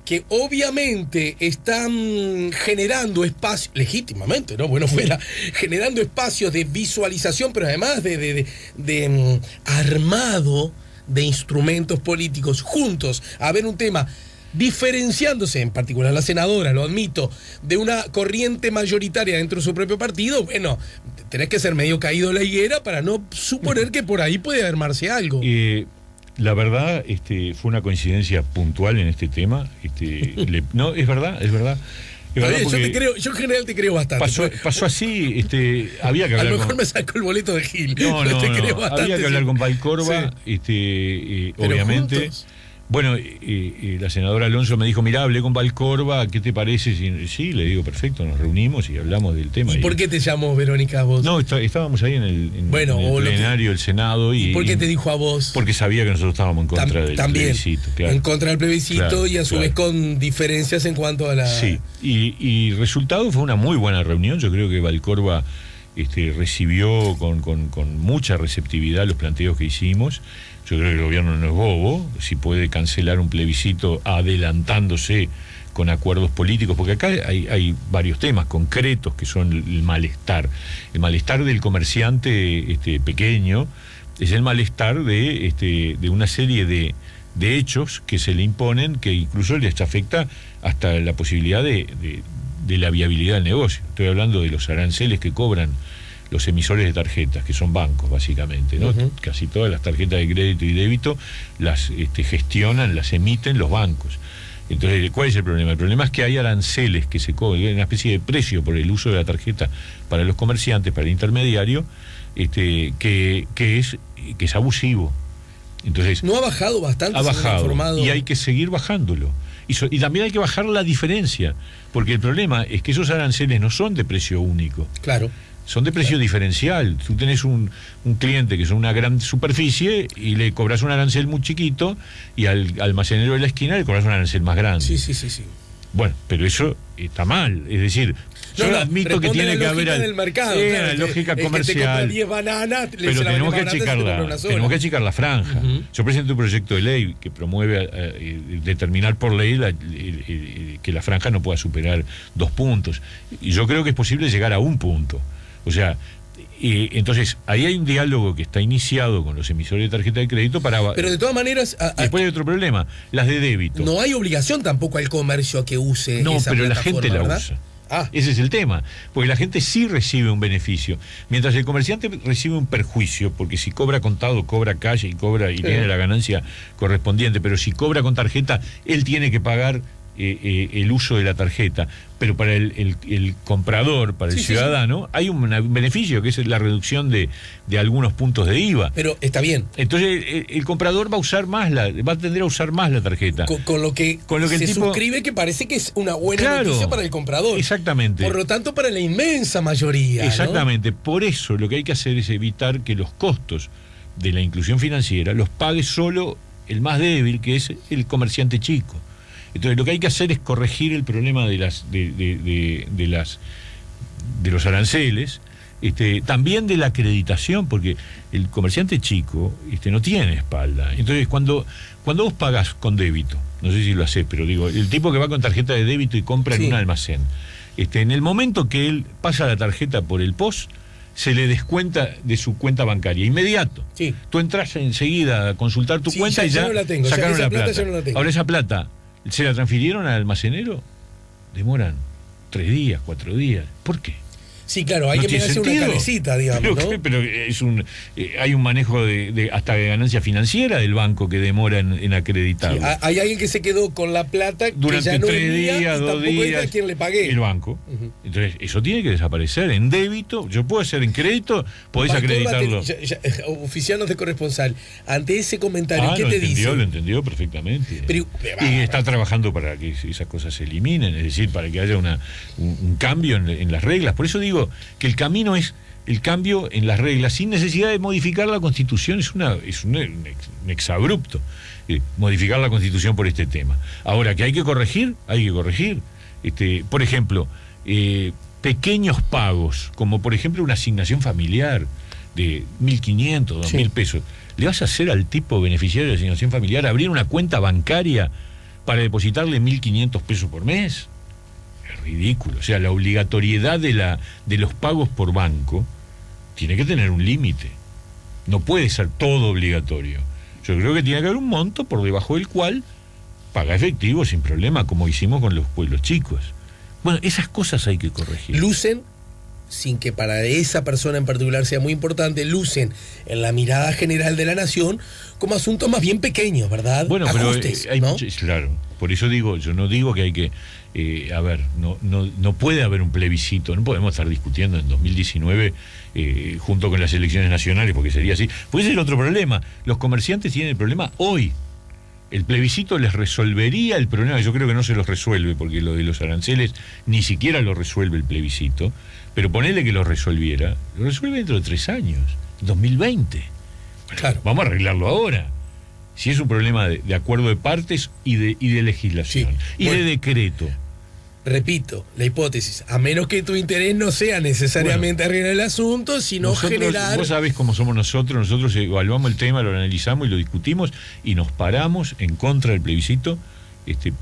que obviamente están generando espacios, legítimamente, ¿no? Bueno, fuera, generando espacios de visualización, pero además de armado de instrumentos políticos juntos a ver un tema diferenciándose, en particular la senadora, lo admito, de una corriente mayoritaria dentro de su propio partido, bueno, tenés que ser medio caído la higuera para no suponer que por ahí puede armarse algo. La verdad, fue una coincidencia puntual en este tema. No, es verdad. Yo en general te creo bastante. Pasó así, había que hablar. A lo mejor me sacó el boleto de Gil. No, había que hablar con Valcorba, obviamente. Juntos. Bueno, la senadora Alonso me dijo, mirá, hablé con Valcorba, ¿qué te parece? Sí, le digo, perfecto, nos reunimos y hablamos del tema. ¿Y por qué te llamó Verónica a vos? No, estábamos ahí en el plenario del Senado. ¿Y por qué te dijo a vos? Porque sabía que nosotros estábamos en contra del plebiscito. Claro. En contra del plebiscito y a su vez con diferencias en cuanto a la... Sí, y resultado fue una muy buena reunión. Yo creo que Valcorba recibió con mucha receptividad los planteos que hicimos. Yo creo que el gobierno no es bobo, si puede cancelar un plebiscito adelantándose con acuerdos políticos, porque acá hay varios temas concretos que son el malestar. El malestar del comerciante pequeño es el malestar de una serie de hechos que se le imponen, que incluso les afecta hasta la posibilidad de la viabilidad del negocio. Estoy hablando de los aranceles que cobran los emisores de tarjetas, que son bancos básicamente, ¿no? Uh-huh. Casi todas las tarjetas de crédito y débito las gestionan, las emiten los bancos. Entonces, ¿cuál es el problema? El problema es que hay aranceles que se cobran, una especie de precio por el uso de la tarjeta para los comerciantes, para el intermediario, que es abusivo. Entonces, ¿no ha bajado bastante? Ha bajado, y hay que seguir bajándolo. Y también hay que bajar la diferencia, porque el problema es que esos aranceles no son de precio único. Claro. Son de precio diferencial. Tú tenés un cliente que es una gran superficie y le cobras un arancel muy chiquito, y al almacenero de la esquina le cobras un arancel más grande. Sí. Bueno, pero eso está mal. Es decir, yo admito que tiene que haber del mercado, la lógica comercial. 10 bananas, pero tenemos que achicar la franja. Uh-huh. Yo presento un proyecto de ley que promueve determinar por ley que la franja no pueda superar 2 puntos. Y yo creo que es posible llegar a 1 punto. O sea, entonces ahí hay un diálogo que está iniciado con los emisores de tarjeta de crédito para... Pero de todas maneras... Después hay otro problema, las de débito. No hay obligación tampoco al comercio que use esa pero la gente la ¿verdad? Usa. Ese es el tema, porque la gente sí recibe un beneficio, mientras el comerciante recibe un perjuicio, porque si cobra contado, cobra cash y tiene la ganancia correspondiente, pero si cobra con tarjeta, él tiene que pagar el uso de la tarjeta. Pero para el comprador, para el ciudadano, hay un beneficio, que es la reducción de algunos puntos de IVA. Pero está bien. Entonces el comprador va a tender a usar más la tarjeta. Con lo que se suscribe, que parece que es una buena noticia para el comprador. Exactamente. Por lo tanto, para la inmensa mayoría. Exactamente. ¿no? Por eso lo que hay que hacer es evitar que los costos de la inclusión financiera los pague solo el más débil, que es el comerciante chico. Entonces lo que hay que hacer es corregir el problema de los aranceles, también de la acreditación, porque el comerciante chico no tiene espalda. Entonces cuando vos pagás con débito, no sé si lo hacés, pero digo, el tipo que va con tarjeta de débito y compra en un almacén, en el momento que él pasa la tarjeta por el POS, se le descuenta de su cuenta bancaria, inmediato. Sí. Tú entras enseguida a consultar tu cuenta y ya no la tengo. Sacaron la plata. Ya no la tengo. Ahora esa plata, ¿se la transfirieron al almacenero? Demoran 3 días, 4 días. ¿Por qué? Sí, claro, hay que hacer una cabecita, digamos, ¿no? Pero hay un manejo hasta de ganancia financiera del banco que demora en acreditarlo. Sí, hay alguien que se quedó con la plata durante que ya no 3 días, 2 días. ¿A quién le pagué? El banco. Uh-huh. Entonces, eso tiene que desaparecer. En débito, yo puedo hacer en crédito, podés acreditarlo. Oficianos de corresponsal, ante ese comentario, ¿qué te dice? Lo entendió perfectamente. Y está trabajando para que esas cosas se eliminen, es decir, para que haya un cambio en las reglas. Por eso digo que el camino es el cambio en las reglas sin necesidad de modificar la Constitución. Es un exabrupto modificar la Constitución por este tema. Ahora, que hay que corregir. Por ejemplo, pequeños pagos, como por ejemplo una asignación familiar de 1.500, 2.000 pesos. ¿Le vas a hacer al tipo beneficiario de asignación familiar abrir una cuenta bancaria para depositarle 1.500 pesos por mes? Ridículo. O sea, la obligatoriedad de los pagos por banco tiene que tener un límite. No puede ser todo obligatorio. Yo creo que tiene que haber un monto por debajo del cual paga efectivo sin problema, como hicimos con los pueblos chicos. Bueno, esas cosas hay que corregir. Lucen, sin que para esa persona en particular sea muy importante, lucen en la mirada general de la nación como asuntos más bien pequeños, ¿verdad? Bueno, ajustes, pero hay ¿no? claro, por eso digo, yo no digo que hay que, no puede haber un plebiscito, no podemos estar discutiendo en 2019 junto con las elecciones nacionales, porque sería así. Pues ese es el otro problema, los comerciantes tienen el problema hoy. El plebiscito les resolvería el problema, yo creo que no se los resuelve, porque lo de los aranceles ni siquiera lo resuelve el plebiscito, pero ponele que lo resuelviera, lo resuelve dentro de 3 años, 2020. Bueno, claro. Vamos a arreglarlo ahora. Si es un problema de acuerdo de partes y de legislación, Sí. y Bueno, de decreto. Repito, la hipótesis, a menos que tu interés no sea necesariamente arreglar el asunto, sino Nosotros, generar... vos sabés cómo somos nosotros evaluamos el tema, lo analizamos y lo discutimos y nos paramos en contra del plebiscito,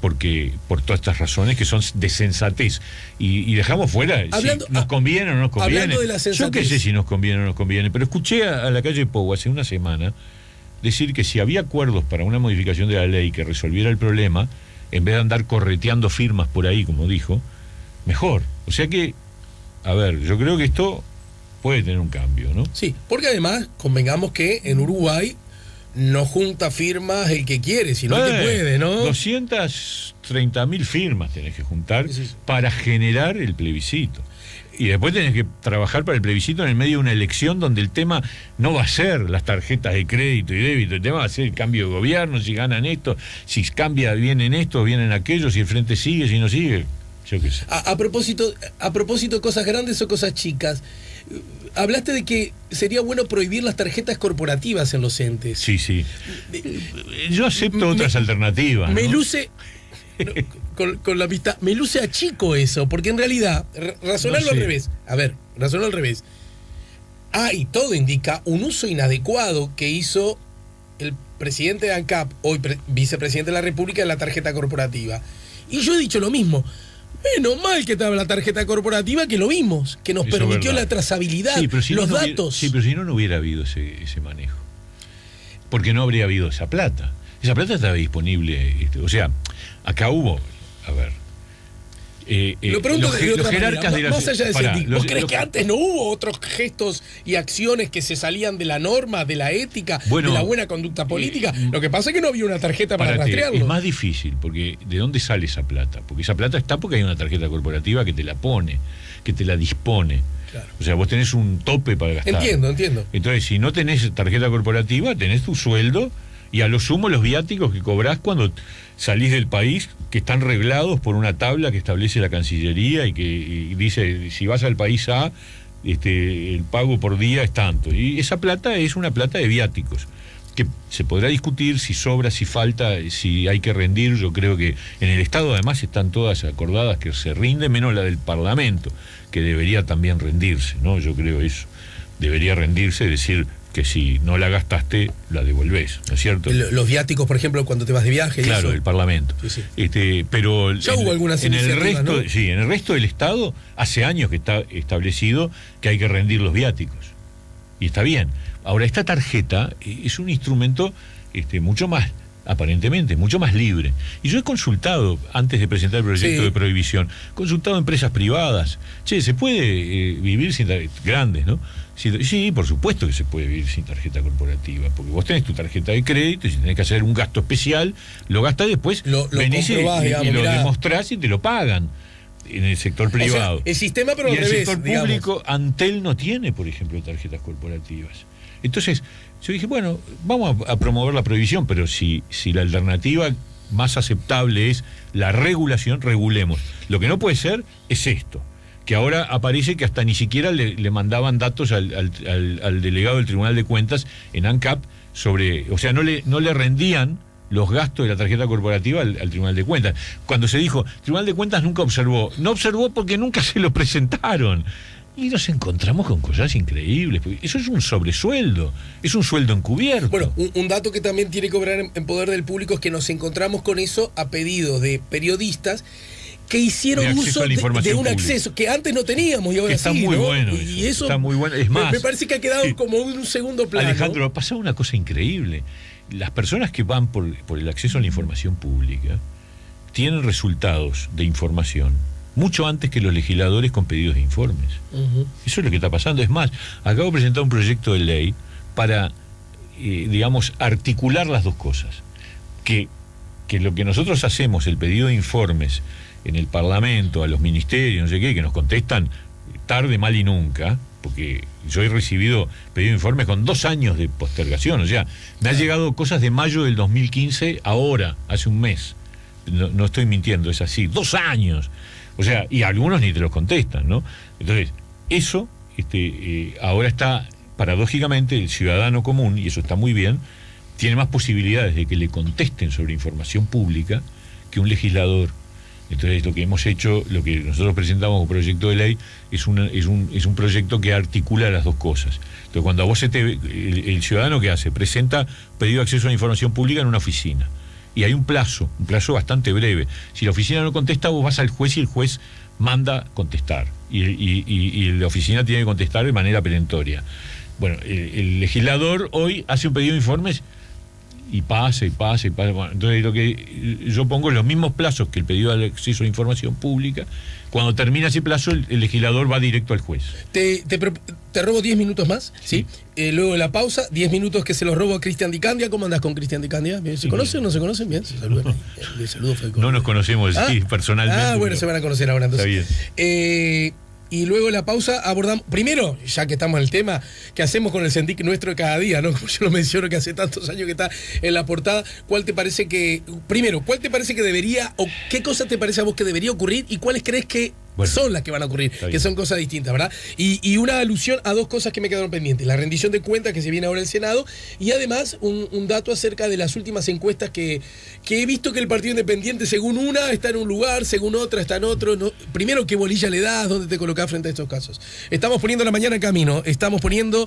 porque por todas estas razones que son de sensatez y dejamos fuera Hablando- si nos conviene o no nos conviene. hablando de la sensatez. Yo qué sé si nos conviene o no nos conviene, pero escuché a la calle Pou hace una semana decir que si había acuerdos para una modificación de la ley que resolviera el problema, en vez de andar correteando firmas por ahí, como dijo, mejor. O sea que, a ver, yo creo que esto puede tener un cambio, ¿no? Sí, porque además, convengamos que en Uruguay no junta firmas el que quiere, sino el que puede, ¿no? 230.000 firmas tenés que juntar Sí. para generar el plebiscito. Y después tenés que trabajar para el plebiscito en el medio de una elección donde el tema no va a ser las tarjetas de crédito y débito, el tema va a ser el cambio de gobierno, si ganan esto, si cambia, vienen estos, vienen aquellos, si el frente sigue, si no sigue, yo qué sé. A propósito de cosas grandes o cosas chicas, hablaste de que sería bueno prohibir las tarjetas corporativas en los entes. Sí. Yo acepto otras alternativas, Me ¿no? luce... no, con la vista, me luce a chico eso, porque en realidad, razonarlo No sé. al revés. A ver, razonarlo al revés. Y todo indica un uso inadecuado que hizo el presidente de ANCAP, hoy vicepresidente de la República, de la tarjeta corporativa. Y yo he dicho lo mismo. Menos mal que estaba la tarjeta corporativa, que lo vimos, que nos Eso es permitió verdad. la trazabilidad, Sí, pero si los no hubiera- datos. sí, pero si no hubiera habido ese manejo. Porque no habría habido esa plata. Esa plata estaba disponible. O sea, acá hubo, a ver. Lo pregunto los de otra jerarcas manera, de la más allá de pará, sentir, los- ¿vos crees los- que antes no hubo otros gestos y acciones que se salían de la norma, de la ética, Bueno, de la buena conducta política? Lo que pasa es que no había una tarjeta para Párate, rastrearlo. es más difícil, porque ¿de dónde sale esa plata? Porque esa plata está porque hay una tarjeta corporativa que te la pone, que te la dispone. Claro. O sea, vos tenés un tope para gastar. Entiendo. Entonces, si no tenés tarjeta corporativa, tenés tu sueldo y a lo sumo los viáticos que cobrás cuando salís del país, que están reglados por una tabla que establece la Cancillería y que dice, si vas al país A, el pago por día es tanto. Y esa plata es una plata de viáticos, que se podrá discutir si sobra, si falta, si hay que rendir. Yo creo que en el Estado además están todas acordadas que se rinde, menos la del Parlamento, que debería también rendirse, ¿no? Yo creo eso. Debería rendirse, decir que si no la gastaste, la devolvés, ¿no es cierto? Los viáticos, por ejemplo, cuando te vas de viaje. y Claro, eso. el Parlamento. Sí. Pero Ya hubo algunas en el iniciativas, resto, ¿no? sí, en el resto del Estado hace años que está establecido que hay que rendir los viáticos. Y está bien. Ahora, esta tarjeta es un instrumento mucho más, aparentemente, mucho más libre. Y yo he consultado, antes de presentar el proyecto Sí. de prohibición, consultado a empresas privadas. Che, ¿se puede vivir sin grandes, ¿no? Sí, por supuesto que se puede vivir sin tarjeta corporativa, porque vos tenés tu tarjeta de crédito y si tenés que hacer un gasto especial, lo gastás después, Lo venís y comprobás, digamos, lo mirá. demostrás y te lo pagan en el sector privado. O sea, el sistema, pero y al el revés, sector digamos. público, Antel no tiene, por ejemplo, tarjetas corporativas. Entonces, yo dije, bueno, vamos a promover la prohibición, pero si la alternativa más aceptable es la regulación, regulemos. Lo que no puede ser es esto, que ahora aparece que hasta ni siquiera le mandaban datos al delegado del Tribunal de Cuentas en ANCAP sobre, o sea, no le rendían los gastos de la tarjeta corporativa al Tribunal de Cuentas. Cuando se dijo, Tribunal de Cuentas nunca observó, no observó porque nunca se lo presentaron. Y nos encontramos con cosas increíbles, porque eso es un sobresueldo, es un sueldo encubierto. Bueno, un dato que también tiene que obrar en poder del público es que nos encontramos con eso a pedido de periodistas que hicieron De acceso uso a la información de un pública. acceso que antes no teníamos y ahora Que está sí, muy ¿no? bueno Y eso, eso está muy bueno. Es más, me parece que ha quedado sí. como un segundo plano. Alejandro, ha pasado una cosa increíble. las personas que van por el acceso a la información pública tienen resultados de información mucho antes que los legisladores con pedidos de informes. Eso es lo que está pasando. Es más, acabo de presentar un proyecto de ley para, digamos, articular las dos cosas. Que lo que nosotros hacemos, el pedido de informes en el Parlamento, a los ministerios, no sé qué, que nos contestan tarde, mal y nunca, porque yo he recibido pedido de informes con 2 años de postergación, o sea, me han llegado cosas de mayo del 2015 ahora, hace un mes. No estoy mintiendo, es así, 2 años. O sea, y algunos ni te los contestan, ¿no? Entonces, eso ahora está, paradójicamente, el ciudadano común, y eso está muy bien, tiene más posibilidades de que le contesten sobre información pública que un legislador. Entonces, lo que hemos hecho, lo que nosotros presentamos como proyecto de ley, es un proyecto que articula las dos cosas. Entonces, cuando a vos el ciudadano, ¿qué hace? Presenta pedido de acceso a la información pública en una oficina. Y hay un plazo bastante breve. Si la oficina no contesta, vos vas al juez y el juez manda contestar. Y la oficina tiene que contestar de manera perentoria. Bueno, el legislador hoy hace un pedido de informes y pasa. Bueno, entonces, lo que yo pongo es los mismos plazos que el pedido de acceso a la información pública. Cuando termina ese plazo, el legislador va directo al juez. Te robo 10 minutos más, ¿sí? Luego de la pausa, 10 minutos que se los robo a Cristian Di Candia. ¿Cómo andás con Cristian Di Candia? ¿Se conocen o no se conocen? Bien, se saludan. El saludo fue no nos conocemos personalmente. Bueno, se van a conocer ahora entonces. Está bien. Y luego de la pausa abordamos, primero, ya que estamos en el tema, ¿qué hacemos con el Sendic nuestro de cada día? ¿No? Como yo lo menciono, que hace tantos años que está en la portada. ¿Cuál te parece que debería, o qué cosa te parece a vos que debería ocurrir, y cuáles crees que son las que van a ocurrir, que son cosas distintas, ¿verdad? Y una alusión a 2 cosas que me quedaron pendientes: la rendición de cuentas que se viene ahora en el Senado, y además un dato acerca de las últimas encuestas que he visto que el Partido Independiente, según una, está en un lugar, según otra, está en otro. No, primero, ¿qué bolilla le das? ¿Dónde te colocás frente a estos casos? Estamos poniendo la mañana en camino, estamos poniendo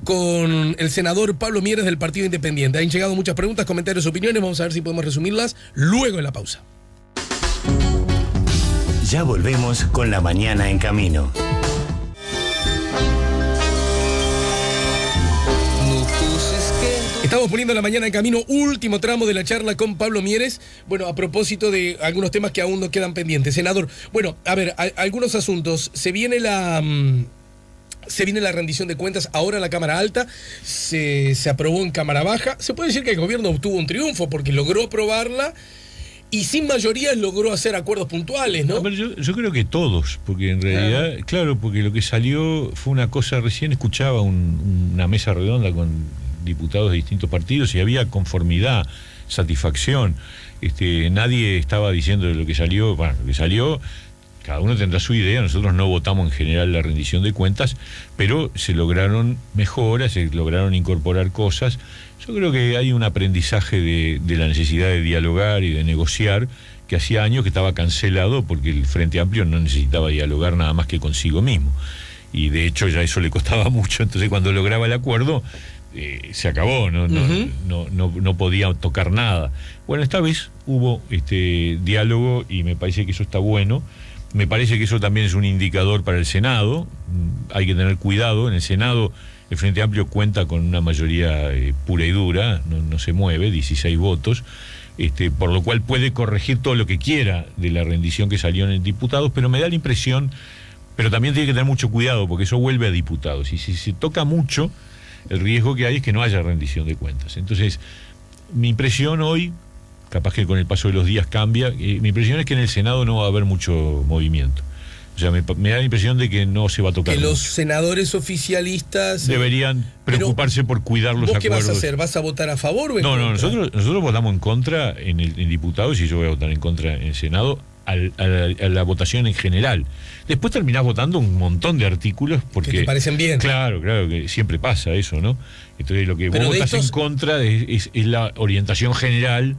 con el senador Pablo Mieres del Partido Independiente. Han llegado muchas preguntas, comentarios, opiniones, vamos a ver si podemos resumirlas luego de la pausa. Ya volvemos con La Mañana en Camino. Estamos poniendo La Mañana en camino, último tramo de la charla con Pablo Mieres. Bueno, a propósito de algunos temas que aún no quedan pendientes. Senador, bueno, a ver, algunos asuntos. Se viene la rendición de cuentas ahora en la Cámara Alta, se aprobó en Cámara Baja. Se puede decir que el gobierno obtuvo un triunfo porque logró aprobarla y sin mayoría logró hacer acuerdos puntuales, ¿no? Yo creo que todos, porque en realidad, claro, porque lo que salió fue una cosa. Recién escuchaba una mesa redonda con diputados de distintos partidos y había conformidad, satisfacción. Nadie estaba diciendo de lo que salió. Bueno, lo que salió, cada uno tendrá su idea. Nosotros no votamos en general la rendición de cuentas, pero se lograron mejoras, se lograron incorporar cosas. Yo creo que hay un aprendizaje de la necesidad de dialogar y de negociar, que hacía años que estaba cancelado porque el Frente Amplio no necesitaba dialogar nada más que consigo mismo. Y de hecho ya eso le costaba mucho. Entonces, cuando lograba el acuerdo, se acabó, no podía tocar nada. Bueno, esta vez hubo diálogo y me parece que eso está bueno. Me parece que eso también es un indicador para el Senado. Hay que tener cuidado. En el Senado el Frente Amplio cuenta con una mayoría pura y dura, no se mueve, 16 votos, por lo cual puede corregir todo lo que quiera de la rendición que salió en diputados, pero me da la impresión, pero también tiene que tener mucho cuidado porque eso vuelve a diputados, y si se toca mucho, el riesgo que hay es que no haya rendición de cuentas. Entonces, mi impresión hoy, capaz que con el paso de los días cambia, mi impresión es que en el Senado no va a haber mucho movimiento. O sea, me da la impresión de que no se va a tocar. Que los mucho. senadores oficialistas deberían preocuparse por cuidar los acuerdos. ¿Vos qué vas a hacer? ¿Vas a votar a favor o en contra? No, nosotros votamos en contra en diputados, y yo voy a votar en contra en el Senado a la votación en general. Después terminás votando un montón de artículos porque que te parecen bien. Claro, que siempre pasa eso, ¿no? Entonces lo que vos votás en contra es la orientación general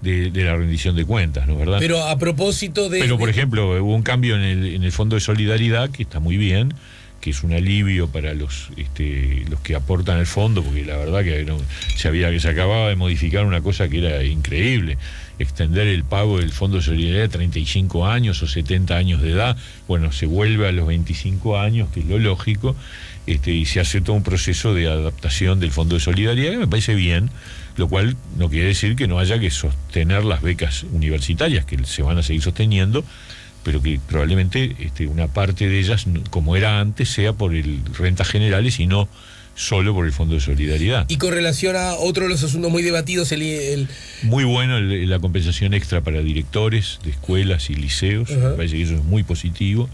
de la rendición de cuentas, ¿no? ¿Verdad? Pero a propósito de... Por ejemplo, hubo un cambio en el Fondo de Solidaridad, que está muy bien, que es un alivio para los que aportan al fondo, porque la verdad que se acababa de modificar una cosa que era increíble, extender el pago del Fondo de Solidaridad a 35 años o 70 años de edad. Bueno, se vuelve a los 25 años, que es lo lógico, y se hace todo un proceso de adaptación del Fondo de Solidaridad, que me parece bien. lo cual no quiere decir que no haya que sostener las becas universitarias, que se van a seguir sosteniendo, pero que probablemente una parte de ellas, como era antes, sea por rentas generales y no solo por el Fondo de Solidaridad. Y con relación a otro de los asuntos muy debatidos, muy bueno la compensación extra para directores de escuelas y liceos, me parece que eso es muy positivo.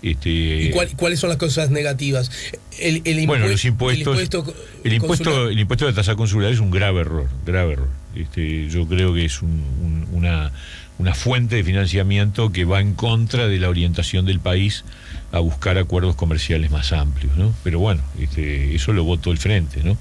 ¿Y cuáles son las cosas negativas? Bueno, los impuestos. El impuesto de tasa consular es un grave error. Yo creo que es una fuente de financiamiento que va en contra de la orientación del país a buscar acuerdos comerciales más amplios, ¿no? Pero bueno, eso lo votó el Frente, ¿no?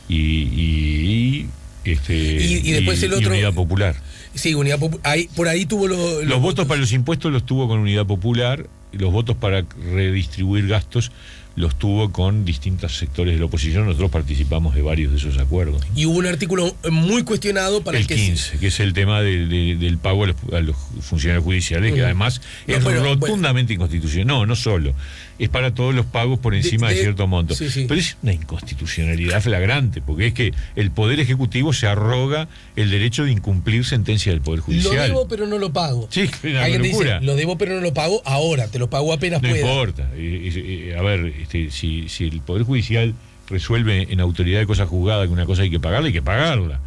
Y después el otro, Unidad Popular. Sí, Unidad Popular. Por ahí tuvo los votos para los impuestos los tuvo con Unidad Popular, y los votos para redistribuir gastos los tuvo con distintos sectores de la oposición. Nosotros participamos de varios de esos acuerdos. Y hubo un artículo muy cuestionado para el 15, que es el tema del pago a los funcionarios judiciales, que además es rotundamente inconstitucional. No solo. Es para todos los pagos por encima de cierto monto. Sí. Pero es una inconstitucionalidad flagrante, porque es que el Poder Ejecutivo se arroga el derecho de incumplir sentencia del Poder Judicial. Lo debo, pero no lo pago. Sí, es una locura. Dice, lo debo, pero no lo pago ahora, te lo pago apenas pueda. No importa. A ver, si el Poder Judicial resuelve en autoridad de cosa juzgada que una cosa hay que pagarla.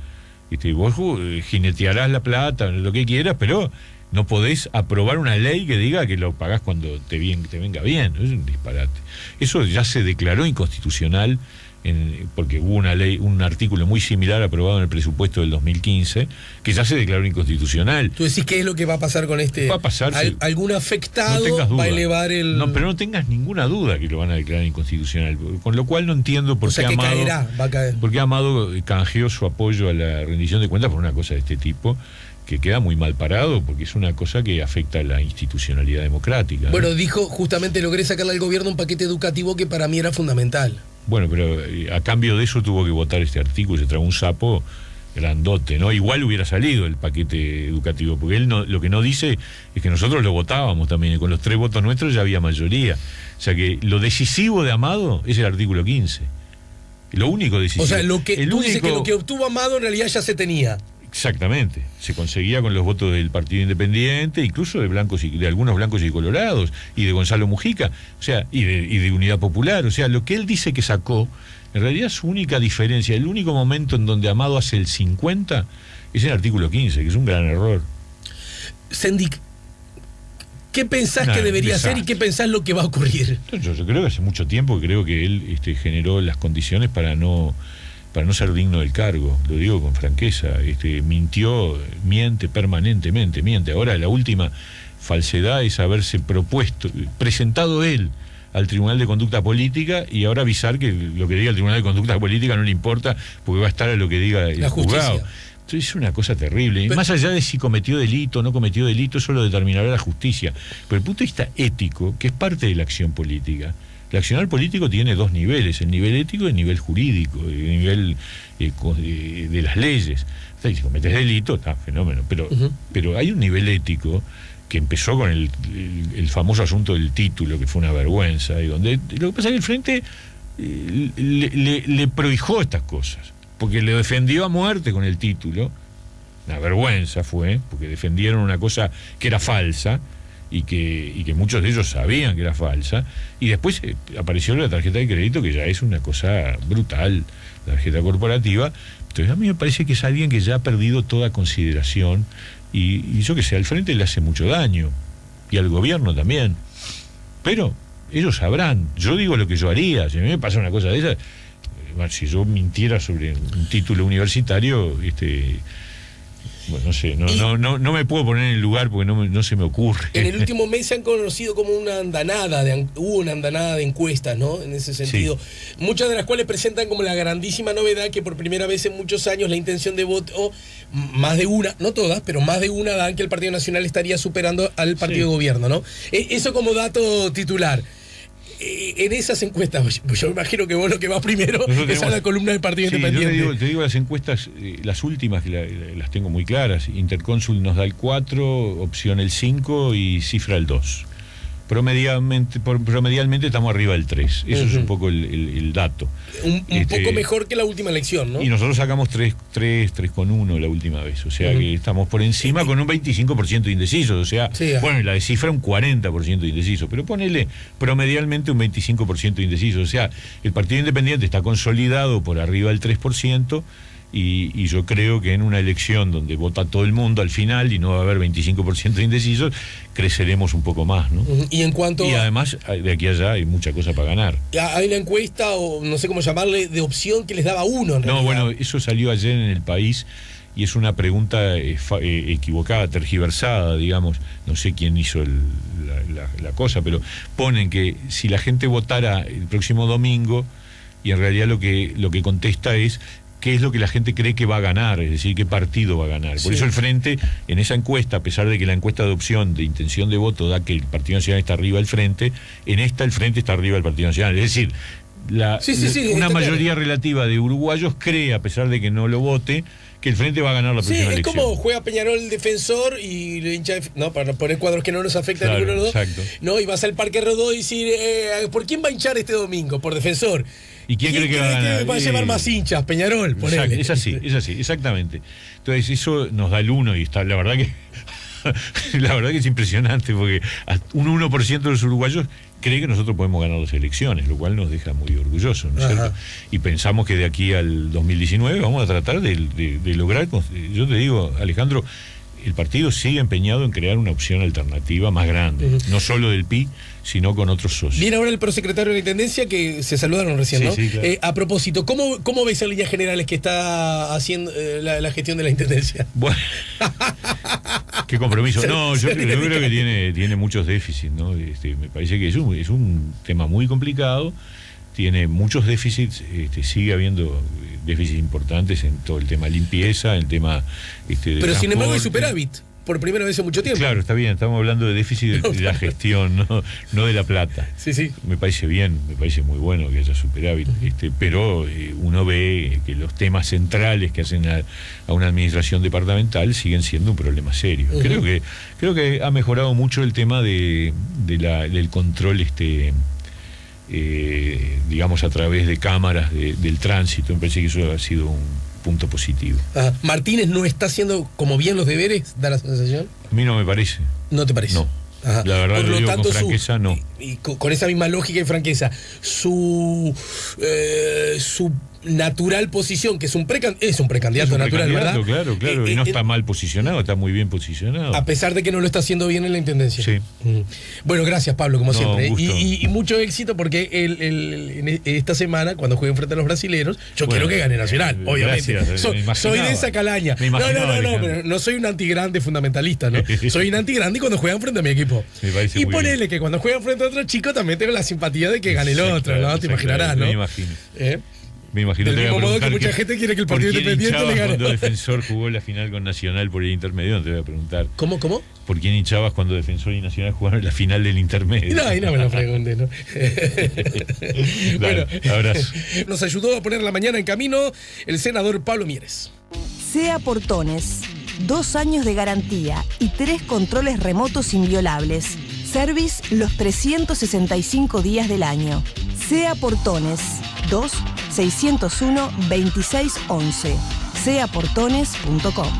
Vos jinetearás la plata, lo que quieras, pero no podés aprobar una ley que diga que lo pagás cuando te venga bien. Es un disparate. Eso ya se declaró inconstitucional porque hubo un artículo muy similar aprobado en el presupuesto del 2015 que ya se declaró inconstitucional. ¿Tú decís qué es lo que va a pasar con este? Va a pasar. ¿Algún afectado va a elevar el...? No, pero no tengas ninguna duda que lo van a declarar inconstitucional. Con lo cual no entiendo por qué Amado... va a caer. Por qué Amado canjeó su apoyo a la rendición de cuentas por una cosa de este tipo, que queda muy mal parado, porque es una cosa que afecta a la institucionalidad democrática. Bueno, dijo, justamente logré sacarle al gobierno un paquete educativo que para mí era fundamental. Bueno, pero a cambio de eso tuvo que votar este artículo, se tragó un sapo grandote, ¿no? Igual hubiera salido el paquete educativo, porque él lo que no dice es que nosotros lo votábamos también, y con los 3 votos nuestros ya había mayoría. O sea que lo decisivo de Amado es el artículo 15. Lo único decisivo. O sea, dices que lo que obtuvo Amado en realidad ya se tenía. Exactamente, se conseguía con los votos del Partido Independiente, incluso de algunos blancos y colorados, y de Gonzalo Mujica, o sea, y de Unidad Popular. O sea, lo que él dice que sacó, en realidad su única diferencia, el único momento en donde Amado hace el 50 es en el artículo 15, que es un gran error. Sendik, ¿qué pensás que debería hacer y qué pensás lo que va a ocurrir? Yo creo que hace mucho tiempo creo que él generó las condiciones para no ser digno del cargo, lo digo con franqueza. Miente permanentemente. Ahora la última falsedad es haberse presentado él al Tribunal de Conducta Política y ahora avisar que lo que diga el Tribunal de Conducta Política no le importa porque va a estar a lo que diga el juzgado. Entonces es una cosa terrible. Y más allá de si cometió delito o no cometió delito, eso lo determinará la justicia. Pero el punto de vista ético, que es parte de la acción política, el accionar político tiene 2 niveles, el nivel ético y el nivel jurídico, el nivel de las leyes. O sea, si cometes delito, está fenómeno, pero hay un nivel ético que empezó con el famoso asunto del título, que fue una vergüenza, y donde lo que pasa es que el Frente le prohijó estas cosas, porque le defendió a muerte con el título. Una vergüenza fue, porque defendieron una cosa que era falsa, y que muchos de ellos sabían que era falsa, y después apareció la tarjeta de crédito, que ya es una cosa brutal, la tarjeta corporativa. Entonces a mí me parece que es alguien que ya ha perdido toda consideración, y yo que sé, al Frente le hace mucho daño, y al gobierno también, pero ellos sabrán. Yo digo lo que yo haría. Si a mí me pasa una cosa de esa, si yo mintiera sobre un título universitario, bueno, no sé, no me puedo poner en el lugar porque no se me ocurre. En el último mes se han conocido como hubo una andanada de encuestas, ¿no? En ese sentido. Sí. Muchas de las cuales presentan como la grandísima novedad que por primera vez en muchos años la intención de voto, más de una, no todas, pero más de una dan que el Partido Nacional estaría superando al partido de gobierno, ¿no? Eso como dato titular. En esas encuestas, yo me imagino que vos lo que va primero es a la columna del Partido Independiente. Yo te digo las encuestas, las últimas, que las tengo muy claras. Intercónsul nos da el 4, opción el 5 y cifra el 2. promedialmente estamos arriba del 3. Eso es un poco el dato. Un poco mejor que la última elección, ¿no? Y nosotros sacamos 3,1 la última vez. O sea que estamos por encima con un 25% de indecisos. O sea, bueno, la descifra un 40% de indecisos. Pero ponele promedialmente un 25% de indecisos. O sea, el Partido Independiente está consolidado por arriba del 3%. Y yo creo que en una elección donde vota todo el mundo al final y no va a haber 25% de indecisos, creceremos un poco más, ¿no? Y en cuanto y además, de aquí a allá hay mucha cosa para ganar. Hay una encuesta, o no sé cómo llamarle, de opción que les daba uno, en realidad. No, bueno, eso salió ayer en El País y es una pregunta equivocada, tergiversada, digamos. No sé quién hizo la cosa, pero ponen que si la gente votara el próximo domingo, y en realidad lo que contesta es qué es lo que la gente cree que va a ganar, es decir, qué partido va a ganar. Por eso el Frente, en esa encuesta, a pesar de que la encuesta de opción de intención de voto da que el Partido Nacional está arriba del Frente, en esta el Frente está arriba del Partido Nacional. Es decir, una mayoría relativa de uruguayos cree, a pesar de que no lo vote, que el Frente va a ganar la próxima elección. Es como juega Peñarol Defensor y le hincha para poner cuadros que no nos afectan a ninguno de los dos. Exacto. No, y vas al Parque Rodó y decir, ¿por quién va a hinchar este domingo? Por Defensor. ¿Y quién cree que va a ganar? Va a llevar más hinchas, Peñarol, ponele. Es así, exactamente. Entonces eso nos da el 1 y está, la verdad que es impresionante, porque un 1% de los uruguayos cree que nosotros podemos ganar las elecciones, lo cual nos deja muy orgullosos, ¿no es cierto? Y pensamos que de aquí al 2019 vamos a tratar de lograr, yo te digo, Alejandro, el partido sigue empeñado en crear una opción alternativa más grande, no solo del PI, sino con otros socios. Viene ahora el prosecretario de la Intendencia, que se saludaron recién, ¿no? Sí, claro. A propósito, ¿cómo ves en líneas generales que está haciendo la gestión de la Intendencia? Bueno, qué compromiso. No, yo creo que tiene muchos déficits, ¿no? Me parece que es un tema muy complicado, tiene muchos déficits, sigue habiendo déficits importantes en todo el tema de limpieza, el tema de Pero transporte. sin embargo hay superávit, por primera vez en mucho tiempo. Claro, está bien, estamos hablando de déficit de la gestión, no de la plata. Sí. Me parece bien, me parece muy bueno que haya superávit, pero uno ve que los temas centrales que hacen a una administración departamental siguen siendo un problema serio. Creo que ha mejorado mucho el tema del control digamos a través de cámaras del tránsito. Me parece que eso ha sido un punto positivo. ¿Martínez no está haciendo como bien los deberes, da la sensación? A mí no me parece. ¿No te parece? No. La verdad, por lo digo tanto, con franqueza, no. Y con esa misma lógica y franqueza, su natural posición, que es un precandidato natural, ¿verdad? Claro, y no está mal posicionado, está muy bien posicionado. A pesar de que no lo está haciendo bien en la Intendencia. Sí. Bueno, gracias, Pablo, como siempre. Un gusto. Y mucho éxito, porque esta semana, cuando jueguen frente a los brasileños, yo quiero que gane Nacional, obviamente. Gracias, soy de esa calaña. No, pero no soy un antigrande fundamentalista, ¿no? Soy un antigrande cuando juegan frente a mi equipo. Y ponele que cuando juegan frente a otro chico también tengo la simpatía de que gane el otro, claro, ¿no? Te imaginarás, ¿no? Me imagino. Me imagino. Del mismo modo que mucha gente quiere que el Partido Independiente le gane. Cuando Defensor jugó la final con Nacional por el intermedio, te voy a preguntar. ¿Cómo? ¿Por quién hinchabas cuando Defensor y Nacional jugaron la final del intermedio? No, y no me lo preguntes, ¿no? Bueno, abrazo. Nos ayudó a poner la mañana en camino el senador Pablo Mieres. SEA Portones, 2 años de garantía y 3 controles remotos inviolables. Service los 365 días del año. SEA Portones, 2-601-2611. seaportones.com